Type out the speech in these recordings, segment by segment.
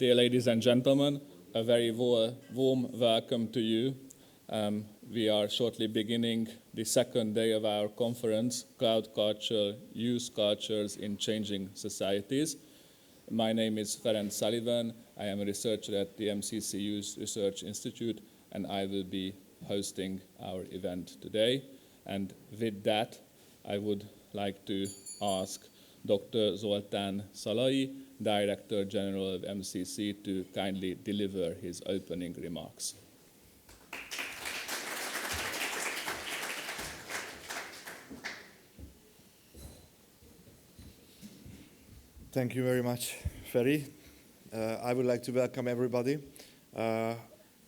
Dear ladies and gentlemen, a very warm welcome to you. We are shortly beginning the second day of our conference, Clout Culture, Youth Cultures in Changing Societies. My name is Zoltán Szalai. I am a researcher at the MCC Youth Research Institute, and I will be hosting our event today. And with that, I would like to ask Dr. Zoltán Szalai, Director General of MCC, to kindly deliver his opening remarks. Thank you very much, Feri. I would like to welcome everybody.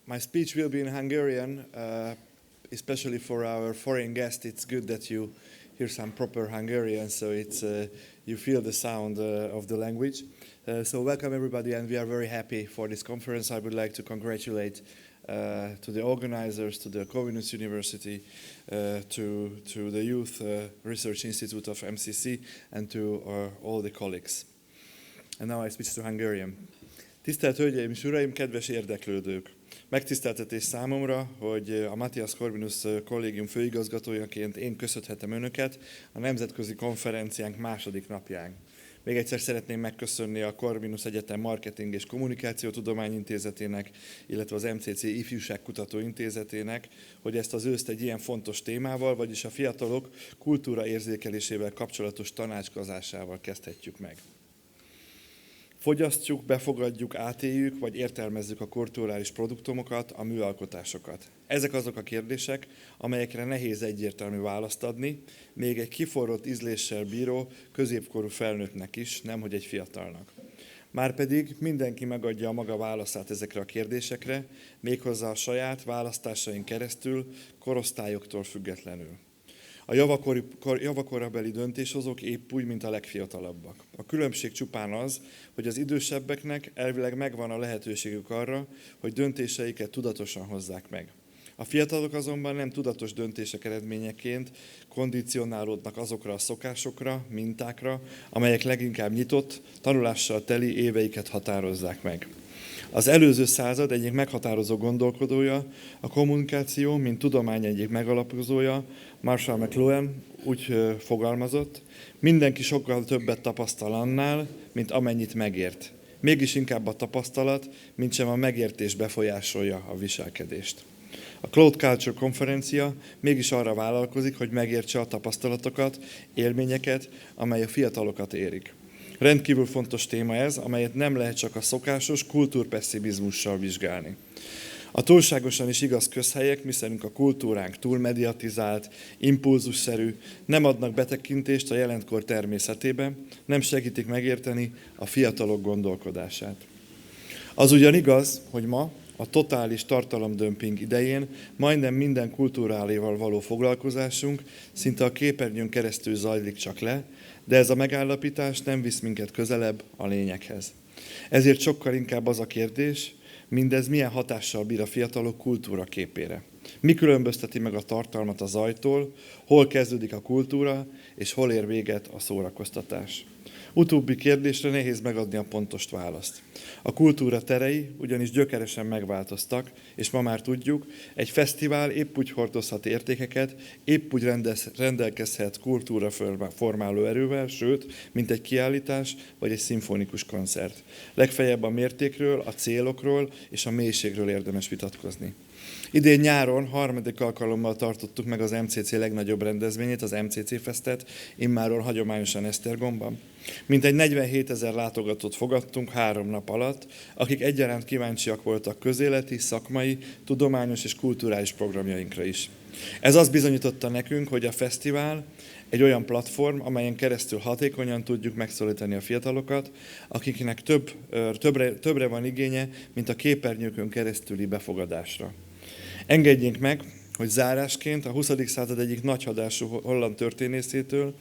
My speech will be in Hungarian, especially for our foreign guests. It's good that you hear some proper Hungarian, so you feel the sound of the language. So welcome everybody, and we are very happy for this conference. I would like to congratulate to the organizers, to the Corvinus University, to the Youth Research Institute of MCC, and to all the colleagues. And now I switch to Hungarian. Tisztelt Hölgyeim és Uraim, kedves érdeklődők! Megtiszteltetés számomra, hogy a Matthias Corvinus kollégium főigazgatójaként én köszönhetem Önöket a nemzetközi konferenciánk második napján. Még egyszer szeretném megköszönni a Corvinus Egyetem Marketing és Kommunikációtudományintézetének, illetve az MCC Ifjúságkutató Intézetének, hogy ezt az őszt egy ilyen fontos témával, vagyis a fiatalok kultúra érzékelésével kapcsolatos tanácskozásával kezdhetjük meg. Fogyasztjuk, befogadjuk, átéljük, vagy értelmezzük a kulturális produktumokat, a műalkotásokat. Ezek azok a kérdések, amelyekre nehéz egyértelmű választ adni, még egy kiforrott ízléssel bíró, középkorú felnőttnek is, nemhogy egy fiatalnak. Márpedig mindenki megadja a maga válaszát ezekre a kérdésekre, méghozzá a saját választásain keresztül, korosztályoktól függetlenül. A javakorabeli döntéshozók épp úgy, mint a legfiatalabbak. A különbség csupán az, hogy az idősebbeknek elvileg megvan a lehetőségük arra, hogy döntéseiket tudatosan hozzák meg. A fiatalok azonban nem tudatos döntések eredményeként kondicionálódnak azokra a szokásokra, mintákra, amelyek leginkább nyitott, tanulással teli éveiket határozzák meg. Az előző század egyik meghatározó gondolkodója, a kommunikáció, mint tudomány egyik megalapozója, Marshall McLuhan úgy fogalmazott: mindenki sokkal többet tapasztal annál, mint amennyit megért. Mégis inkább a tapasztalat, mint sem a megértés befolyásolja a viselkedést. A Clout Culture konferencia mégis arra vállalkozik, hogy megértse a tapasztalatokat, élményeket, amely a fiatalokat érik. Rendkívül fontos téma ez, amelyet nem lehet csak a szokásos kultúrpesszimizmussal vizsgálni. A túlságosan is igaz közhelyek, miszerint a kultúránk túlmediatizált, impulzusszerű, nem adnak betekintést a jelenkor természetébe, nem segítik megérteni a fiatalok gondolkodását. Az ugyan igaz, hogy ma, a totális tartalomdömping idején majdnem minden kultúráléval való foglalkozásunk szinte a képernyőn keresztül zajlik csak le, de ez a megállapítás nem visz minket közelebb a lényeghez. Ezért sokkal inkább az a kérdés, mindez milyen hatással bír a fiatalok kultúra képére. Mi különbözteti meg a tartalmat a zajtól, hol kezdődik a kultúra, és hol ér véget a szórakoztatás. Utóbbi kérdésre nehéz megadni a pontos választ. A kultúra terei ugyanis gyökeresen megváltoztak, és ma már tudjuk, egy fesztivál épp úgy hordozhat értékeket, épp úgy rendelkezhet kultúra formáló erővel, sőt, mint egy kiállítás vagy egy szimfonikus koncert. Legfeljebb a mértékről, a célokról és a mélységről érdemes vitatkozni. Idén nyáron harmadik alkalommal tartottuk meg az MCC legnagyobb rendezvényét, az MCC Festet, immáron hagyományosan Esztergomban. Mintegy 47 000 látogatót fogadtunk 3 nap alatt, akik egyaránt kíváncsiak voltak közéleti, szakmai, tudományos és kulturális programjainkra is. Ez azt bizonyította nekünk, hogy a fesztivál egy olyan platform, amelyen keresztül hatékonyan tudjuk megszólítani a fiatalokat, akiknek többre van igénye, mint a képernyőkön keresztüli befogadásra. Engedjék meg, hogy zárásként a 20. század egyik nagyhatású holland történészétől,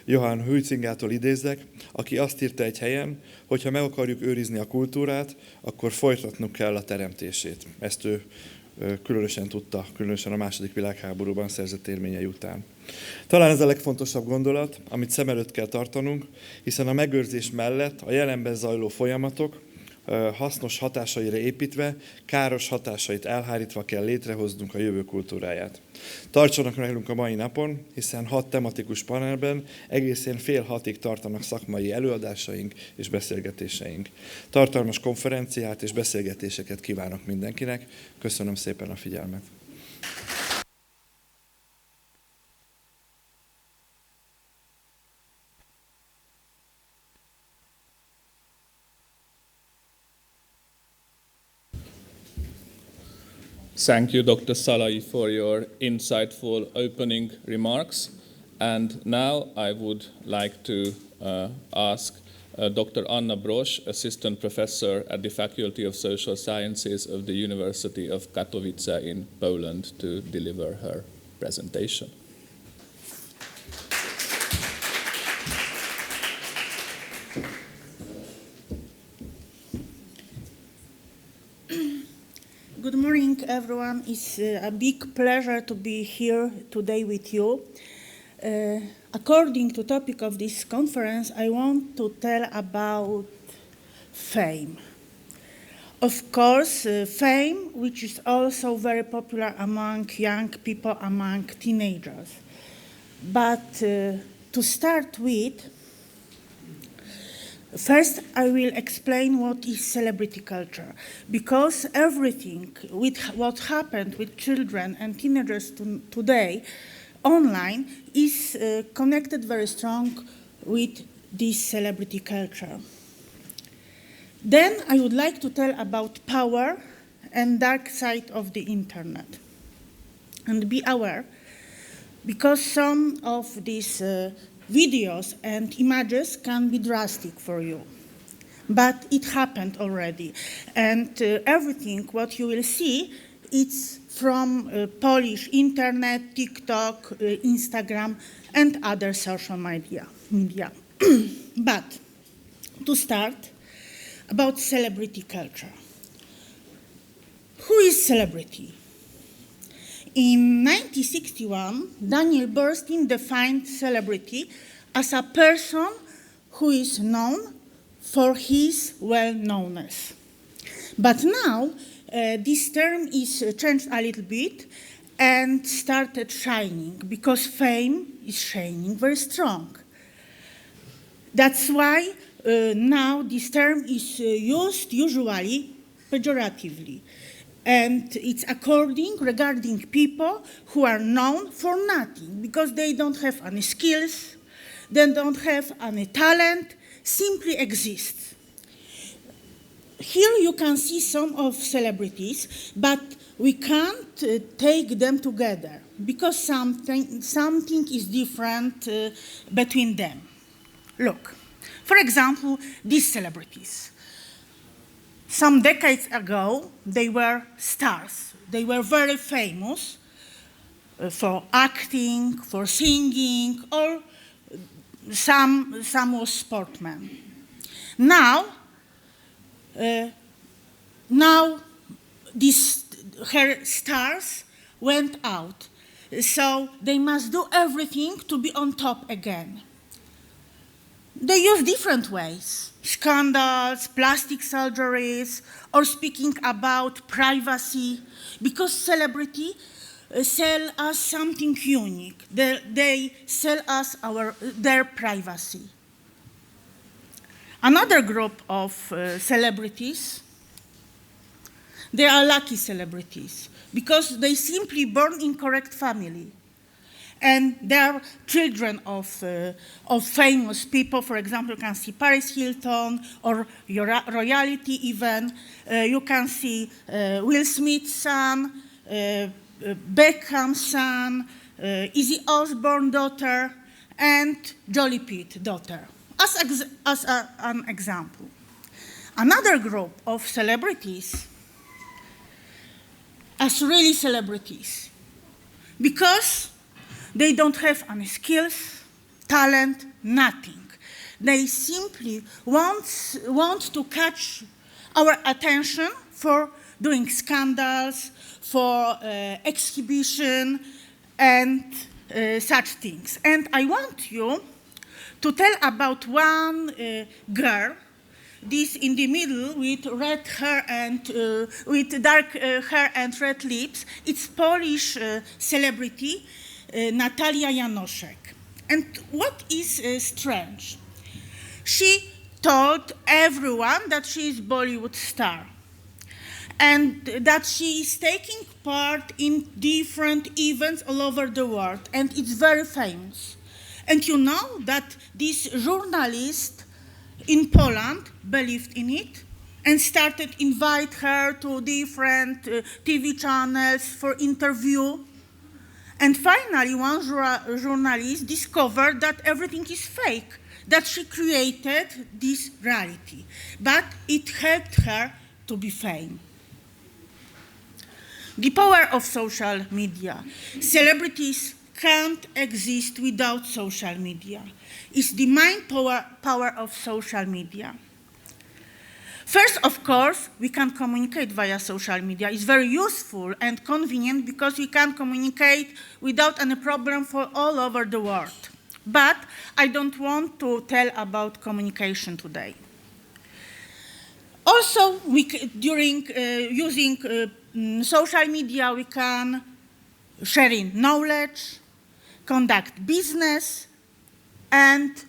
Johann Huizingától idézzek, aki azt írta egy helyen, hogy ha meg akarjuk őrizni a kultúrát, akkor folytatnunk kell a teremtését. Ezt ő különösen tudta, különösen a II. Világháborúban szerzett élményei után. Talán ez a legfontosabb gondolat, amit szem előtt kell tartanunk, hiszen a megőrzés mellett a jelenben zajló folyamatok, hasznos hatásaira építve, káros hatásait elhárítva kell létrehoznunk a jövő kultúráját. Tartsanak velünk a mai napon, hiszen 6 tematikus panelben egészen fél 6-ig tartanak szakmai előadásaink és beszélgetéseink. Tartalmas konferenciát és beszélgetéseket kívánok mindenkinek. Köszönöm szépen a figyelmet! Thank you, Dr. Szalai, for your insightful opening remarks. And now I would like to ask Dr. Anna Brosch, Assistant Professor at the Faculty of Social Sciences of the University of Katowice in Poland, to deliver her presentation. Good morning, everyone. It's a big pleasure to be here today with you. According to the topic of this conference, I want to tell about fame. Of course, fame, which is also very popular among young people, among teenagers. But to start with, first, I will explain what is celebrity culture, because everything with what happened with children and teenagers today online is connected very strong with this celebrity culture. Then I would like to tell about power and dark side of the internet. And be aware, because some of these videos and images can be drastic for you. But it happened already. And everything what you will see, it's from Polish internet, TikTok, Instagram, and other social media. But to start, about celebrity culture. Who is celebrity? In 1961, Daniel Bernstein defined celebrity as a person who is known for his well-knownness. But now, this term is changed a little bit and started shining, because fame is shining very strong. That's why now this term is used usually pejoratively. And it's regarding people who are known for nothing, because they don't have any skills, they don't have any talent, simply exist. Here you can see some of celebrities, but we can't take them together, because something is different between them. Look, for example, these celebrities. Some decades ago, they were stars. They were very famous for acting, for singing, or some was sportmen. Now these her stars went out, so they must do everything to be on top again. They use different ways: scandals, plastic surgeries, or speaking about privacy, because celebrity sell us something unique. They sell us their privacy. Another group of celebrities, they are lucky celebrities, because they simply born in correct family. And they are children of famous people. For example, you can see Paris Hilton, or royalty even. You can see Will Smith's son, Beckham's son, Izzy Osborne's daughter, and Jolie Pitt's daughter, as an example. Another group of celebrities as really celebrities, because they don't have any skills, talent, nothing. They simply want to catch our attention for doing scandals, for exhibition, and such things. And I want you to tell about one girl this in the middle with red hair and with dark hair and red lips, it's Polish celebrity Natalia Janoszek. And what is strange? She told everyone that she is Bollywood star and that she is taking part in different events all over the world, and it's very famous. And you know that this journalist in Poland believed in it and started invite her to different TV channels for interview. And finally, one journalist discovered that everything is fake, that she created this reality, but it helped her to be famous. The power of social media. Celebrities can't exist without social media. It's the main power of social media. First, of course, we can communicate via social media. It's very useful and convenient because we can communicate without any problem for all over the world. But I don't want to tell about communication today. Also, during using social media, we can sharing knowledge, conduct business, and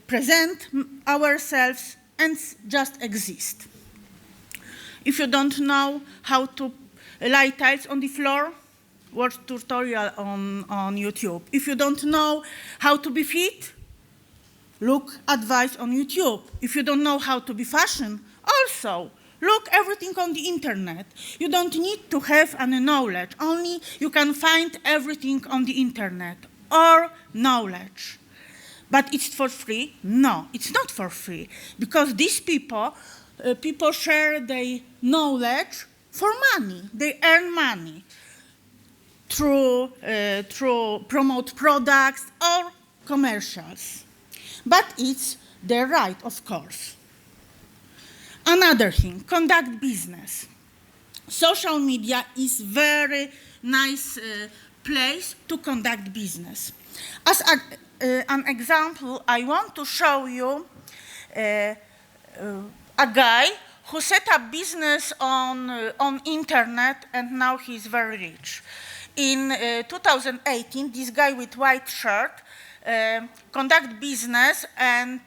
present ourselves and just exist. If you don't know how to lay tiles on the floor, watch tutorial on YouTube. If you don't know how to be fit, look advice on YouTube. If you don't know how to be fashion, also look everything on the internet. You don't need to have any knowledge, only you can find everything on the internet or knowledge. But it's for free? No, it's not for free, because these people share their knowledge for money. They earn money through promote products or commercials. But it's their right, of course. Another thing, conduct business. Social media is very nice place to conduct business. As an example, I want to show you a guy who set up business on internet, and now he's very rich. In 2018, this guy with white shirt conduct business and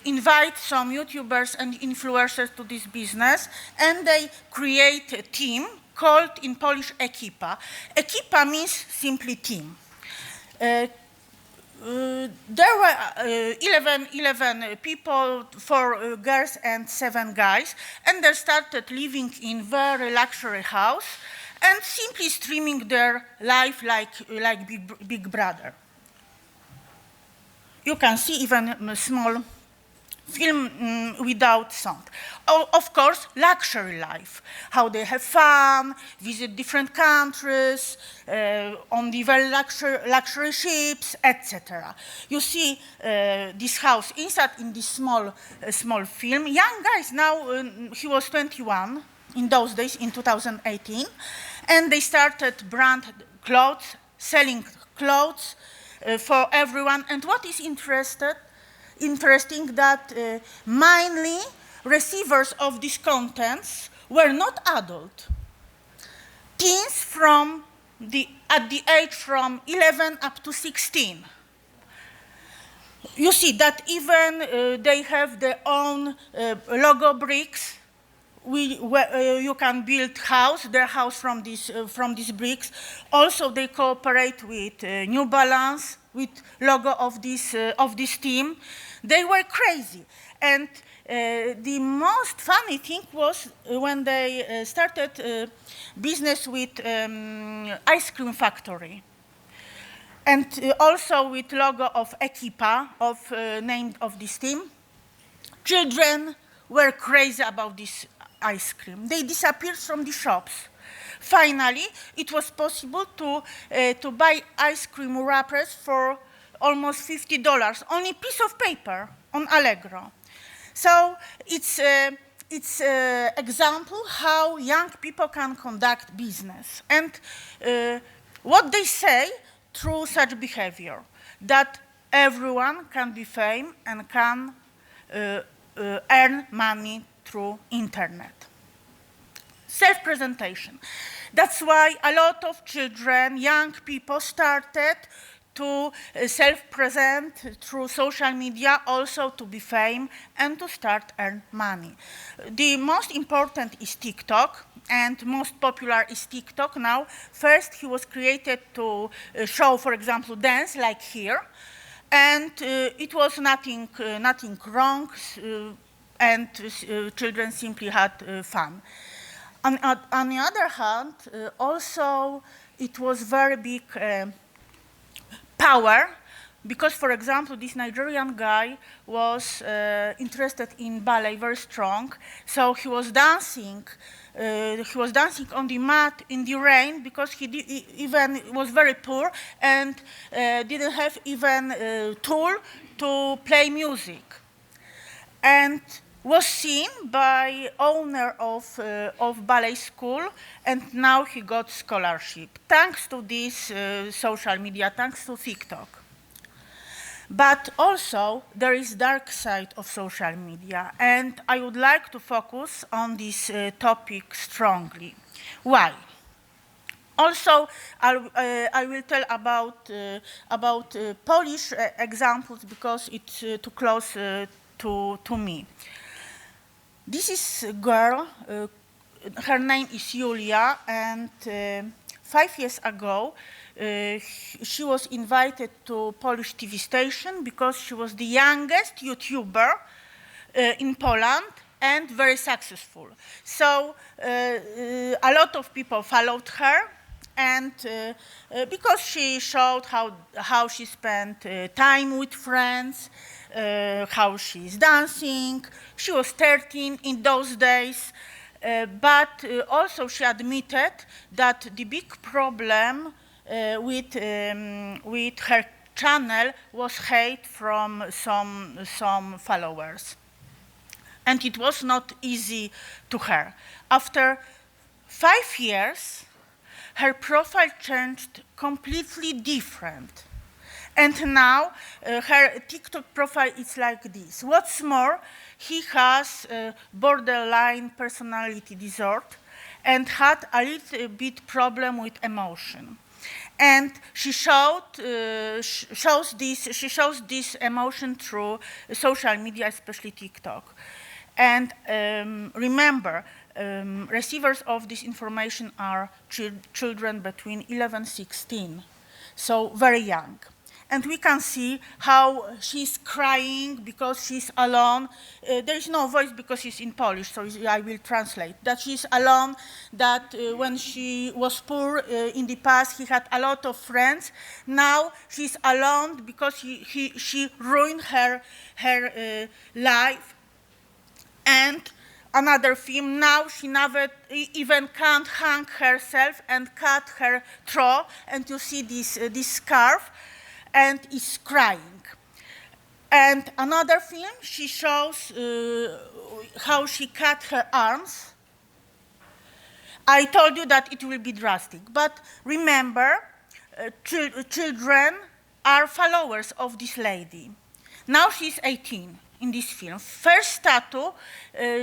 invite some YouTubers and influencers to this business, and they create a team called in Polish ekipa. Ekipa means simply team. There were 11 people, 4 girls and 7 guys, and they started living in very luxury house and simply streaming their life like Big Brother. You can see even a small film without sound. Of course, luxury life, how they have fun, visit different countries, on the very luxury ships, etc. You see this house inside in this small film. Young guys, now he was 21 in those days, in 2018, and they started brand clothes, selling clothes for everyone. And what is interesting that mainly receivers of these contents were not adult. Teens at the age from 11 up to 16. You see that even they have their own logo bricks. You can build their house from these bricks. Also, they cooperate with New Balance, with logo of this team. They were crazy, and the most funny thing was when they started business with ice cream factory, and also with logo of Ekipa, named of this team. Children were crazy about this ice cream. They disappeared from the shops. Finally, it was possible to buy ice cream wrappers for almost $50, only piece of paper on Allegro. So it's example how young people can conduct business, and what they say through such behavior, that everyone can be famous and can earn money through internet. Self-presentation. That's why a lot of children, young people started to self-present through social media, also to be famous and to start earn money. The most important is TikTok, and most popular is TikTok now. First, he was created to show, for example, dance, like here, and it was nothing wrong, and children simply had fun. On the other hand, also it was very big power, because, for example, this Nigerian guy was interested in ballet very strong, so he was dancing on the mat in the rain, because he even was very poor and didn't have even a tool to play music, and was seen by owner of ballet school, and now he got scholarship, thanks to this social media, thanks to TikTok. But also, there is dark side of social media, and I would like to focus on this topic strongly. Why? Also, I will tell about Polish examples, because it's too close to me. This is a girl, her name is Julia, and 5 years ago, she was invited to Polish TV station because she was the youngest YouTuber in Poland and very successful. So a lot of people followed her, and because she showed how she spent time with friends, how she's dancing. She was 13 in those days, but also she admitted that the big problem with her channel was hate from some followers. And it was not easy to her. After 5 years, her profile changed completely different. And now her TikTok profile is like this. What's more, he has borderline personality disorder and had a little bit problem with emotion. And she shows this emotion through social media, especially TikTok. And remember, receivers of this information are children between 11 and 16, so very young. And we can see how she's crying because she's alone. There is no voice because she's in Polish, so I will translate. That she's alone, that when she was poor in the past, he had a lot of friends. Now she's alone because she ruined her life. And another film, now she never even can't hang herself and cut her throat, and you see this scarf, and is crying. And another film, she shows how she cut her arms. I told you that it will be drastic, but remember, children are followers of this lady. Now she's 18 in this film. First tattoo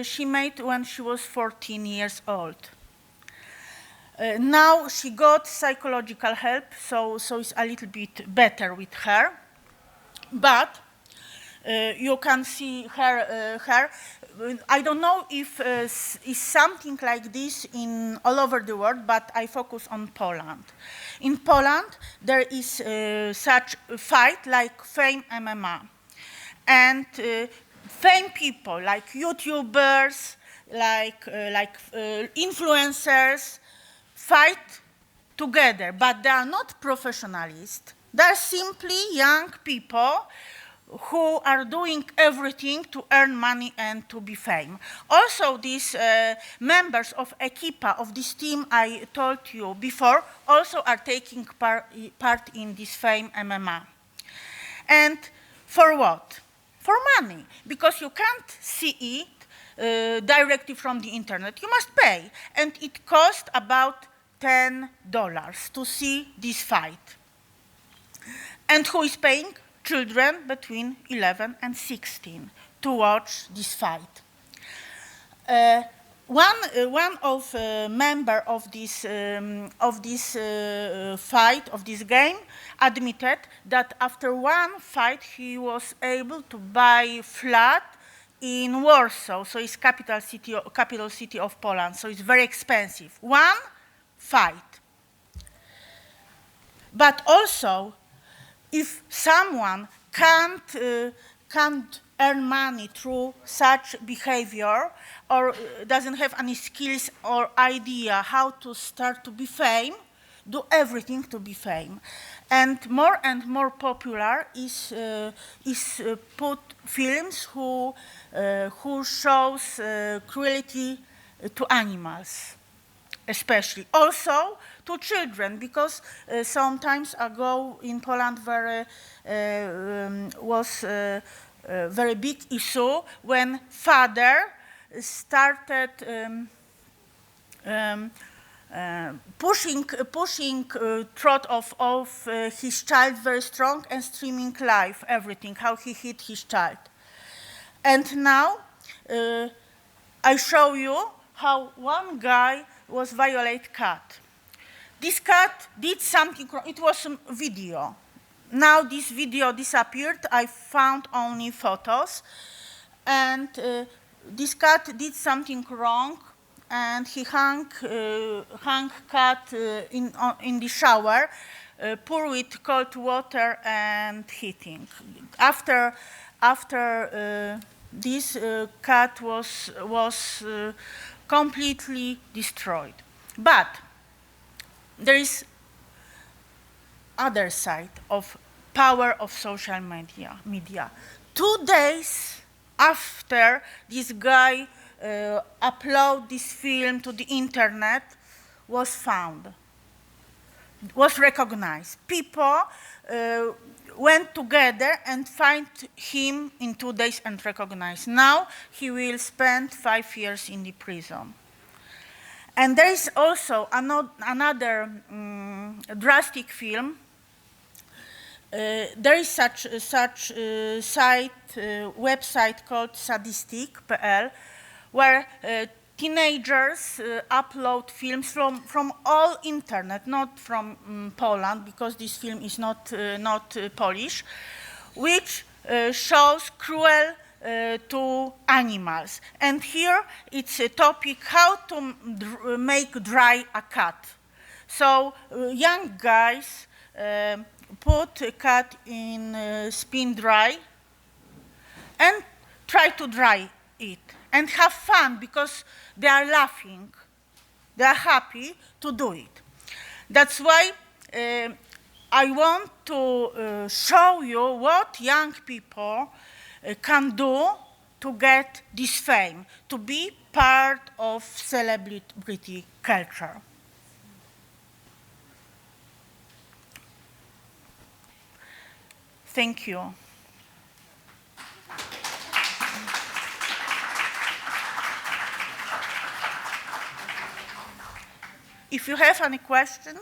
she made when she was 14 years old. Now she got psychological help, so it's a little bit better with her. But you can see her. I don't know if it's something like this in all over the world, but I focus on Poland. In Poland, there is such a fight like Fame MMA. And fame people like YouTubers, like influencers, fight together, but they are not professionals. They are simply young people who are doing everything to earn money and to be famous. Also, these members of Equipa, of this team I told you before, also are taking part in this Fame MMA. And for what? For money, because you can't see it directly from the internet. You must pay, and it costs about $10 to see this fight. And who is paying? Children between 11 and 16. to watch this fight. One of member of this fight, of this game, admitted that after one fight he was able to buy flat in Warsaw, so it's capital city of Poland, so it's very expensive. One fight. But also, if someone can't earn money through such behavior, or doesn't have any skills or idea how to start to be famous, do everything to be famous. And more popular is put films who shows cruelty to animals, especially. Also to children, because sometimes ago in Poland was a very big issue when father started pushing throat of his child very strong and streaming live everything, how he hit his child. And now I show you how one guy was violate cat. This cat did something wrong. It was a video. Now this video disappeared. I found only photos. And this cat did something wrong, and he hung cat in the shower, pour with cold water and heating. After this cat was completely destroyed. But there is other side of power of social media. 2 days after this guy upload this film to the internet, was found, was recognized. People went together and find him in 2 days and recognized. Now he will spend 5 years in the prison. And there is also another drastic film. There is such website called sadistic.pl, where teenagers upload films from all internet, not from Poland, because this film is not Polish, which shows cruel to animals. And here it's a topic how to make dry a cat. So young guys put a cat in spin dry and try to dry it and have fun because they are laughing, they are happy to do it. That's why I want to show you what young people can do to get this fame, to be part of celebrity culture. Thank you. If you have any question,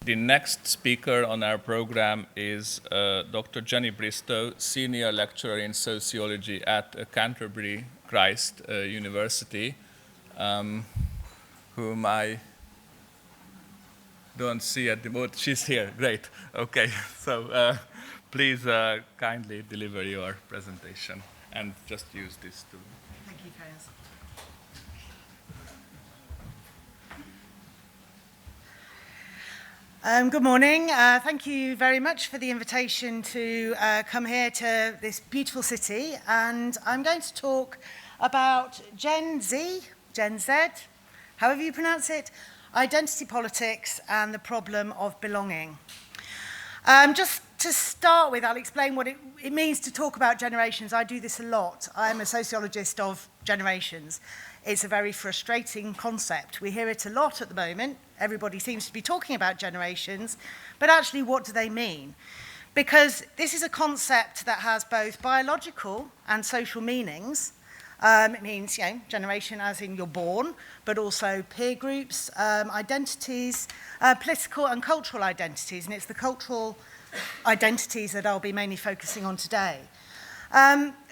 The next speaker on our program is Dr. Jennie Bristow, Senior Lecturer in Sociology at Canterbury Christ University, whom I don't see at the moment. She's here, great. Okay, so please kindly deliver your presentation and just use this tool. Thank you, Kayas. Good morning. Thank you very much for the invitation to come here to this beautiful city. And I'm going to talk about Gen Z, however you pronounce it, identity politics and the problem of belonging. Just to start with, I'll explain what it means to talk about generations. I do this a lot. I'm a sociologist of generations. It's a very frustrating concept. We hear it a lot at the moment. Everybody seems to be talking about generations, but actually what do they mean? Because this is a concept that has both biological and social meanings. It means, generation as in you're born, but also peer groups, identities, political and cultural identities, and it's the cultural identities that I'll be mainly focusing on today.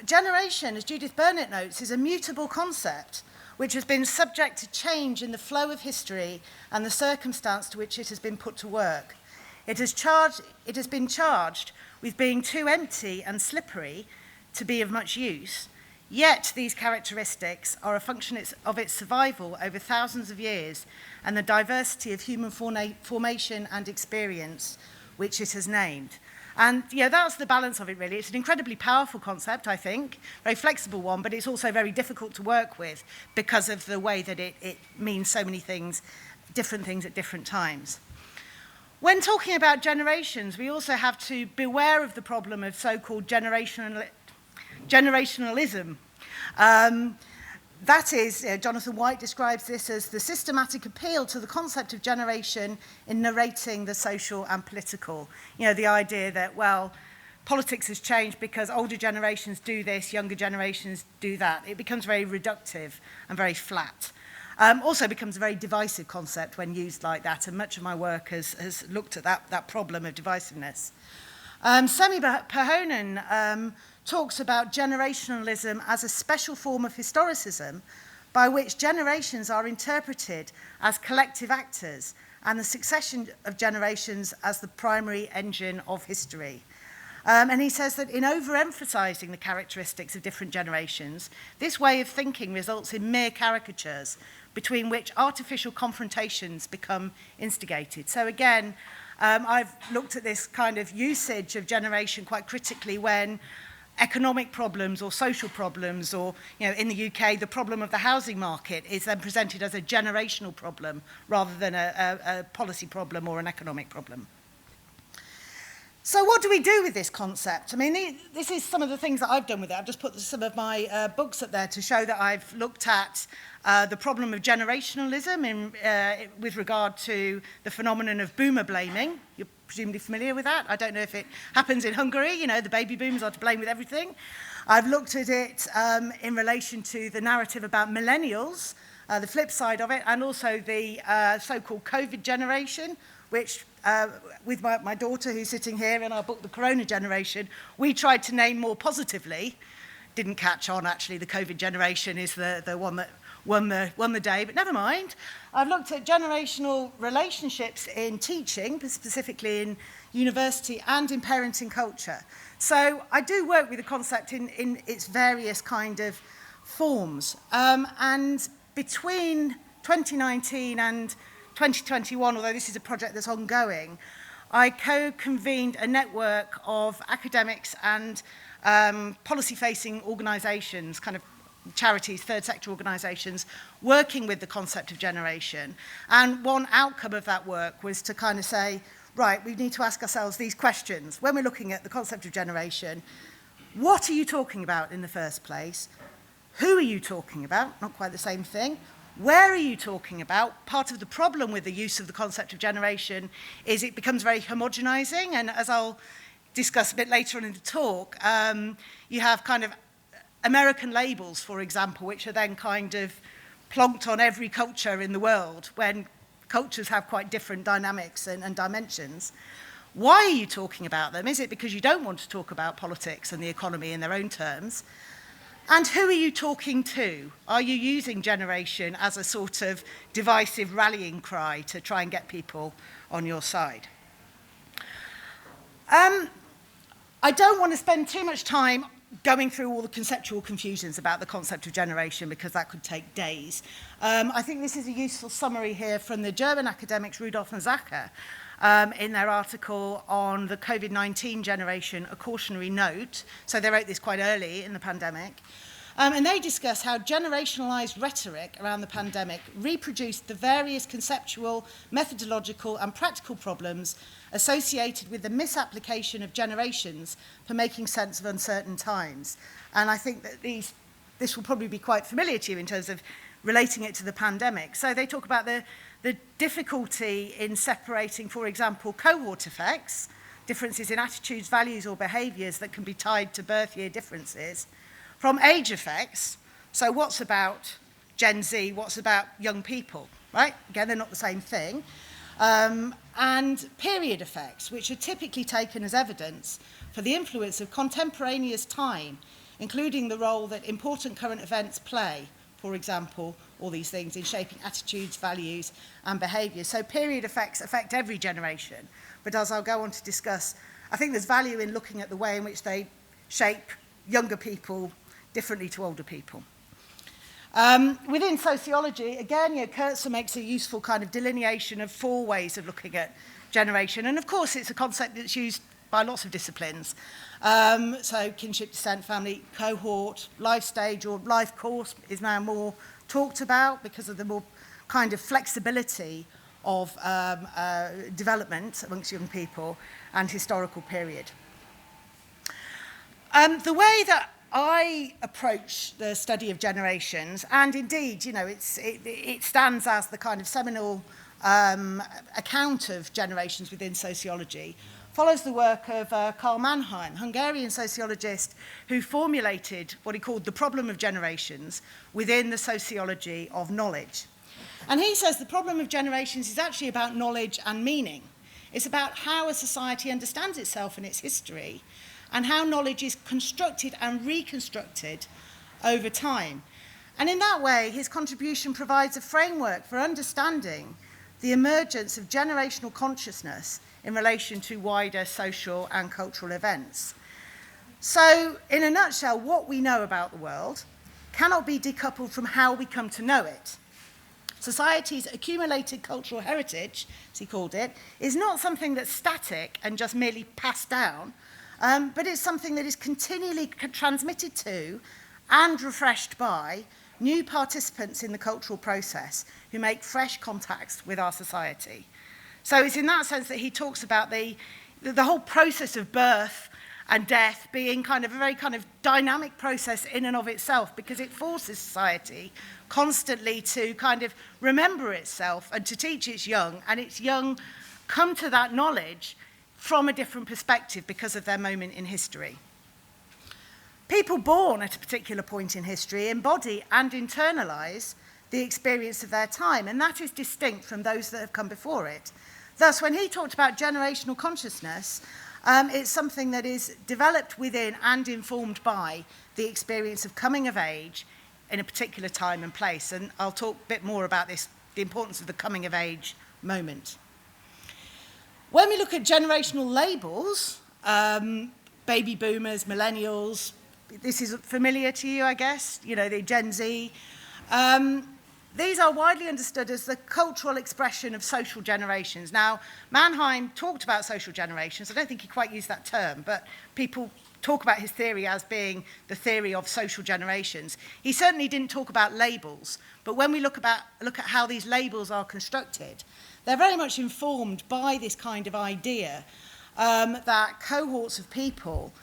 Generation, as Judith Burnett notes, is a mutable concept which has been subject to change in the flow of history and the circumstance to which it has been put to work. It has been charged with being too empty and slippery to be of much use, yet these characteristics are a function of its survival over thousands of years and the diversity of human formation and experience which it has named. And that's the balance of it, really. It's an incredibly powerful concept, I think, very flexible one, but it's also very difficult to work with because of the way that it means so many things, different things at different times. When talking about generations, we also have to beware of the problem of so-called generationalism. That is, Jonathan White describes this as the systematic appeal to the concept of generation in narrating the social and political. The idea that, well, politics has changed because older generations do this, younger generations do that. It becomes very reductive and very flat. Also becomes a very divisive concept when used like that, and much of my work has looked at that problem of divisiveness. Semi Pahonen talks about generationalism as a special form of historicism by which generations are interpreted as collective actors and the succession of generations as the primary engine of history. And he says that in overemphasizing the characteristics of different generations, this way of thinking results in mere caricatures between which artificial confrontations become instigated. So again, I've looked at this kind of usage of generation quite critically when economic problems or social problems or, in the UK, the problem of the housing market is then presented as a generational problem rather than a policy problem or an economic problem. So what do we do with this concept? I mean, this is some of the things that I've done with it. I've just put some of my books up there to show that I've looked at the problem of generationalism with regard to the phenomenon of boomer blaming. You're presumably familiar with that. I don't know if it happens in Hungary. The baby boomers are to blame with everything. I've looked at it in relation to the narrative about millennials, the flip side of it, and also the so-called COVID generation, which with my daughter who's sitting here in our book, The Corona Generation, we tried to name more positively. Didn't catch on, actually. The COVID generation is the one that won the day, but never mind. I've looked at generational relationships in teaching, specifically in university and in parenting culture. So I do work with the concept in its various kind of forms. And between 2019 and 2021, although this is a project that's ongoing, I co-convened a network of academics and policy-facing organisations, kind of charities, third sector organisations, working with the concept of generation. And one outcome of that work was to kind of say, right, we need to ask ourselves these questions. When we're looking at the concept of generation, what are you talking about in the first place? Who are you talking about? Not quite the same thing. Where are you talking about? Part of the problem with the use of the concept of generation is it becomes very homogenizing, and as I'll discuss a bit later on in the talk, you have kind of American labels, for example, which are then kind of plonked on every culture in the world when cultures have quite different dynamics and dimensions. Why are you talking about them? Is it because you don't want to talk about politics and the economy in their own terms? And who are you talking to? Are you using generation as a sort of divisive rallying cry to try and get people on your side? I don't want to spend too much time going through all the conceptual confusions about the concept of generation because that could take days. I think this is a useful summary here from the German academics Rudolph and Zacher in their article on the COVID-19 generation, a cautionary note. So they wrote this quite early in the pandemic. And they discuss how generationalized rhetoric around the pandemic reproduced the various conceptual, methodological and practical problems associated with the misapplication of generations for making sense of uncertain times. And I think that this will probably be quite familiar to you in terms of relating it to the pandemic. So they talk about the difficulty in separating, for example, cohort effects, differences in attitudes, values or behaviours that can be tied to birth year differences, from age effects. So what's about Gen Z, what's about young people, right? Again, they're not the same thing. And period effects, which are typically taken as evidence for the influence of contemporaneous time, including the role that important current events play, for example, all these things in shaping attitudes, values and behaviours. So period effects affect every generation, but as I'll go on to discuss, I think there's value in looking at the way in which they shape younger people differently to older people. Within sociology, again, Kurtzer makes a useful kind of delineation of 4 ways of looking at generation. And of course, it's a concept that's used by lots of disciplines. So kinship, descent, family, cohort, life stage or life course is now more talked about because of the more kind of flexibility of development amongst young people and historical period. The way that I approach the study of generations, and indeed, it stands as the kind of seminal account of generations within sociology, follows the work of Karl Mannheim, Hungarian sociologist who formulated what he called the problem of generations within the sociology of knowledge. And he says the problem of generations is actually about knowledge and meaning. It's about how a society understands itself and its history, and how knowledge is constructed and reconstructed over time. And in that way, his contribution provides a framework for understanding the emergence of generational consciousness in relation to wider social and cultural events. So, in a nutshell, what we know about the world cannot be decoupled from how we come to know it. Society's accumulated cultural heritage, as he called it, is not something that's static and just merely passed down, but it's something that is continually transmitted to and refreshed by new participants in the cultural process who make fresh contacts with our society. So it's in that sense that he talks about the whole process of birth and death being kind of a very kind of dynamic process in and of itself, because it forces society constantly to kind of remember itself and to teach its young, and its young come to that knowledge from a different perspective because of their moment in history. People born at a particular point in history embody and internalise the experience of their time, and that is distinct from those that have come before it. Thus, when he talked about generational consciousness, it's something that is developed within and informed by the experience of coming of age in a particular time and place. And I'll talk a bit more about this, the importance of the coming of age moment. When we look at generational labels, baby boomers, millennials, this is familiar to you, I guess, the Gen Z. These are widely understood as the cultural expression of social generations. Now, Mannheim talked about social generations. I don't think he quite used that term, but people talk about his theory as being the theory of social generations. He certainly didn't talk about labels, but when we look at how these labels are constructed, they're very much informed by this kind of idea that cohorts of people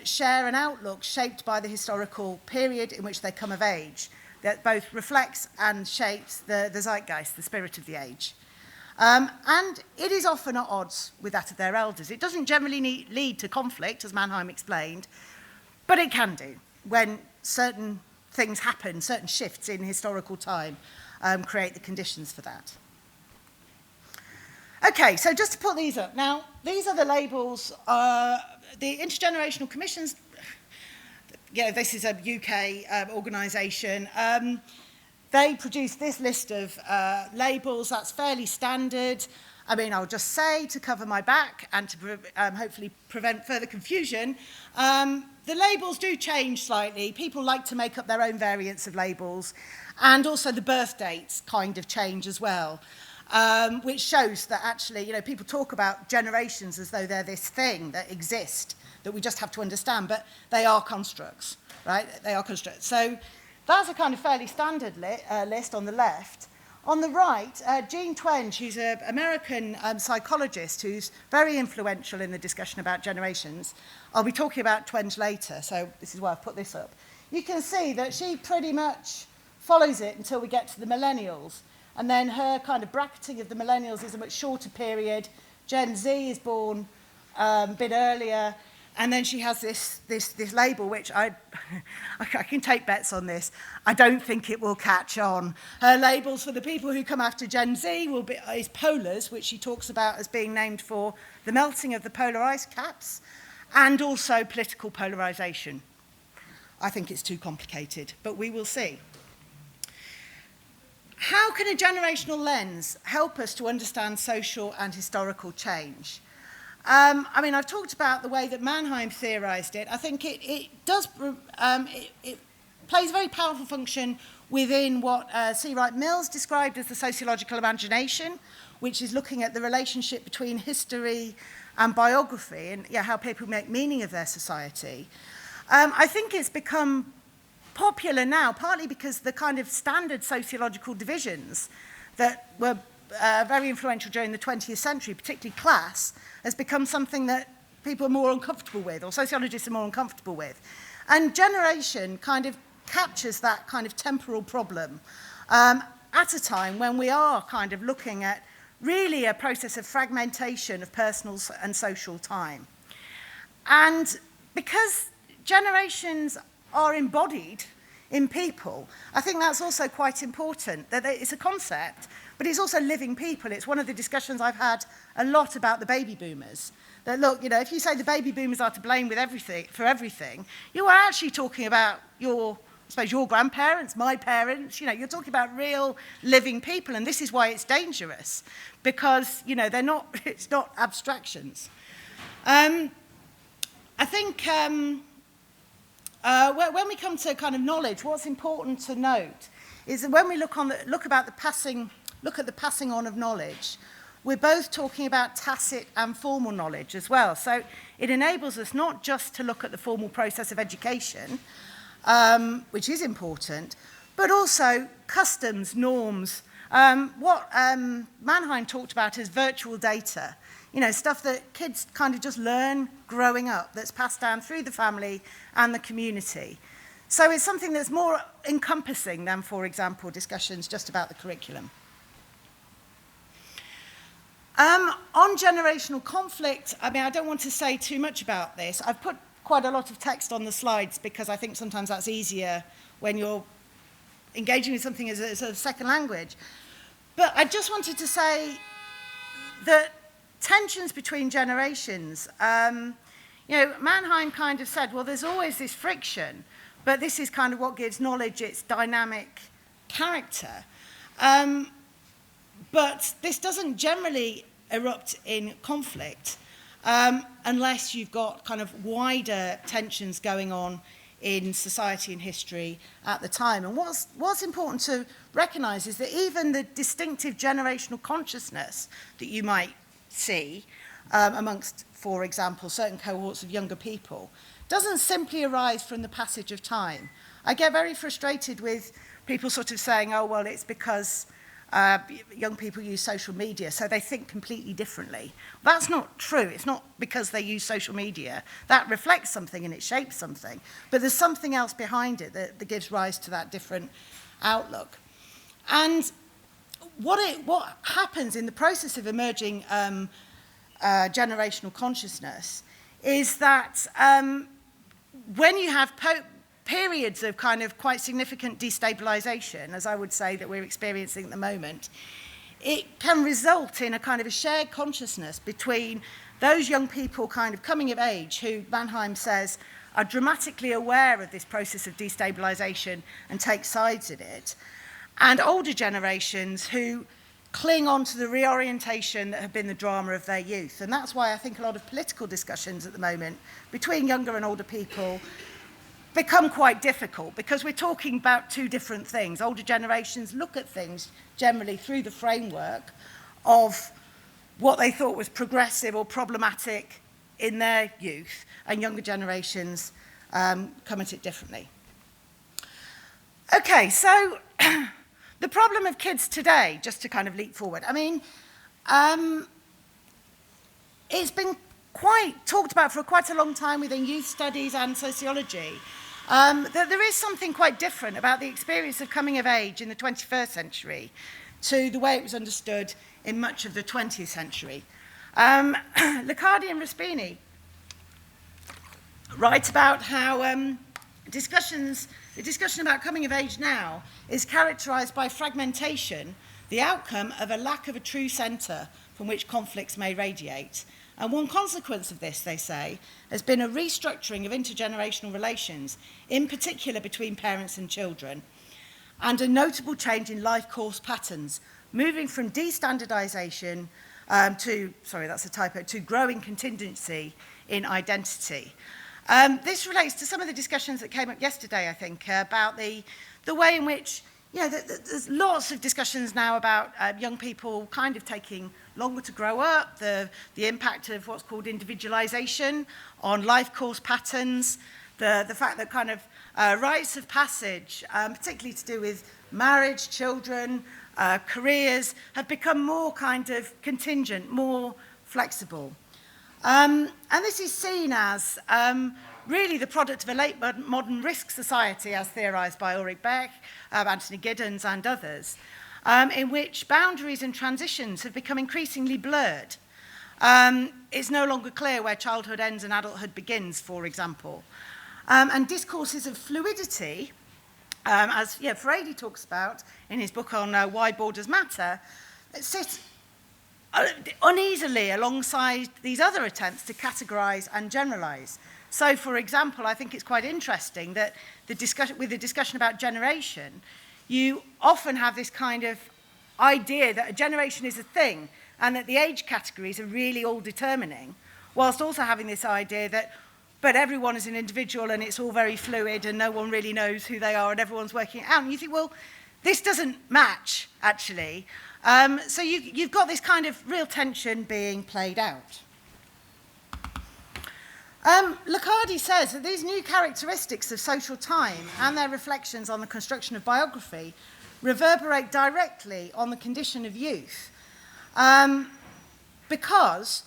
share an outlook shaped by the historical period in which they come of age, that both reflects and shapes the zeitgeist, the spirit of the age. And it is often at odds with that of their elders. It doesn't generally lead to conflict, as Mannheim explained, but it can do when certain things happen, certain shifts in historical time create the conditions for that. Okay, so just to put these up. Now, these are the labels, the Intergenerational Commissions. This is a UK organisation. They produced this list of labels. That's fairly standard. I mean, I'll just say, to cover my back and to hopefully prevent further confusion, the labels do change slightly. People like to make up their own variants of labels. And also the birth dates kind of change as well. Which shows that actually, people talk about generations as though they're this thing that exist, that we just have to understand, but they are constructs, right? They are constructed. So that's a kind of fairly standard list on the left. On the right, Jean Twenge, who's an American psychologist who's very influential in the discussion about generations. I'll be talking about Twenge later, so this is why I've put this up. You can see that she pretty much follows it until we get to the millennials. And then her kind of bracketing of the millennials is a much shorter period. Gen Z is born a bit earlier. And then she has this label, which I can take bets on this. I don't think it will catch on. Her labels for the people who come after Gen Z is polars, which she talks about as being named for the melting of the polar ice caps, and also political polarization. I think it's too complicated, but we will see. How can a generational lens help us to understand social and historical change? I mean, I've talked about the way that Mannheim theorized it. I think it plays a very powerful function within what C. Wright Mills described as the sociological imagination, which is looking at the relationship between history and biography and how people make meaning of their society. I think it's become popular now, partly because the kind of standard sociological divisions that were very influential during the 20th century, particularly class, has become something that people are more uncomfortable with, or sociologists are more uncomfortable with. And generation kind of captures that kind of temporal problem at a time when we are kind of looking at really a process of fragmentation of personal and social time. And because generations are embodied in people, I think that's also quite important, that it's a concept, but it's also living people. It's one of the discussions I've had a lot about the baby boomers. That look, you know, if you say the baby boomers are to blame for everything, you are actually talking about your grandparents, my parents, you're talking about real living people, and this is why it's dangerous, because, it's not abstractions. I think when we come to kind of knowledge, what's important to note is that when we look at the passing on of knowledge, we're both talking about tacit and formal knowledge as well. So it enables us not just to look at the formal process of education, which is important, but also customs, norms, what Mannheim talked about as virtual data, stuff that kids kind of just learn growing up, that's passed down through the family and the community. So it's something that's more encompassing than, for example, discussions just about the curriculum. On generational conflict, I mean, I don't want to say too much about this. I've put quite a lot of text on the slides because I think sometimes that's easier when you're engaging with something as a second language. But I just wanted to say that tensions between generations, Mannheim kind of said, well, there's always this friction, but this is kind of what gives knowledge its dynamic character. But this doesn't generally erupt in conflict unless you've got kind of wider tensions going on in society and history at the time. And what's important to recognise is that even the distinctive generational consciousness that you might see amongst, for example, certain cohorts of younger people doesn't simply arise from the passage of time. I get very frustrated with people sort of saying, oh, well, it's because young people use social media, so they think completely differently. That's not true. It's not because they use social media. That reflects something and it shapes something. But there's something else behind it that gives rise to that different outlook. And what happens in the process of emerging generational consciousness is that when you have periods of kind of quite significant destabilization, as I would say that we're experiencing at the moment, it can result in a kind of a shared consciousness between those young people kind of coming of age who Mannheim says are dramatically aware of this process of destabilization and take sides in it, and older generations who cling on to the reorientation that have been the drama of their youth. And that's why I think a lot of political discussions at the moment between younger and older people become quite difficult, because we're talking about two different things. Older generations look at things generally through the framework of what they thought was progressive or problematic in their youth, and younger generations come at it differently. Okay, so the problem of kids today, just to kind of leap forward, I mean, it's been quite talked about for quite a long time within youth studies and sociology, that there is something quite different about the experience of coming of age in the 21st century to the way it was understood in much of the 20th century. Liccardi and Raspini write about how the discussion about coming of age now is characterised by fragmentation, the outcome of a lack of a true centre from which conflicts may radiate. And one consequence of this, they say, has been a restructuring of intergenerational relations, in particular between parents and children, and a notable change in life course patterns, moving from destandardisation to growing contingency in identity. This relates to some of the discussions that came up yesterday, I think, about the way in which, there's lots of discussions now about young people kind of taking longer to grow up, the impact of what's called individualisation on life course patterns, the fact that kind of rites of passage, particularly to do with marriage, children, careers, have become more kind of contingent, more flexible. And this is seen as really the product of a late modern risk society, as theorised by Ulrich Beck, Anthony Giddens and others, in which boundaries and transitions have become increasingly blurred. It's no longer clear where childhood ends and adulthood begins, for example. And discourses of fluidity, as Freire talks about in his book on Why Borders Matter, sit uneasily alongside these other attempts to categorise and generalise. So, for example, I think it's quite interesting that with the discussion about generation, you often have this kind of idea that a generation is a thing and that the age categories are really all determining, whilst also having this idea that but everyone is an individual and it's all very fluid and no one really knows who they are and everyone's working it out. And you think, well, this doesn't match, actually. So you've got this kind of real tension being played out. Liccardi says that these new characteristics of social time and their reflections on the construction of biography reverberate directly on the condition of youth, because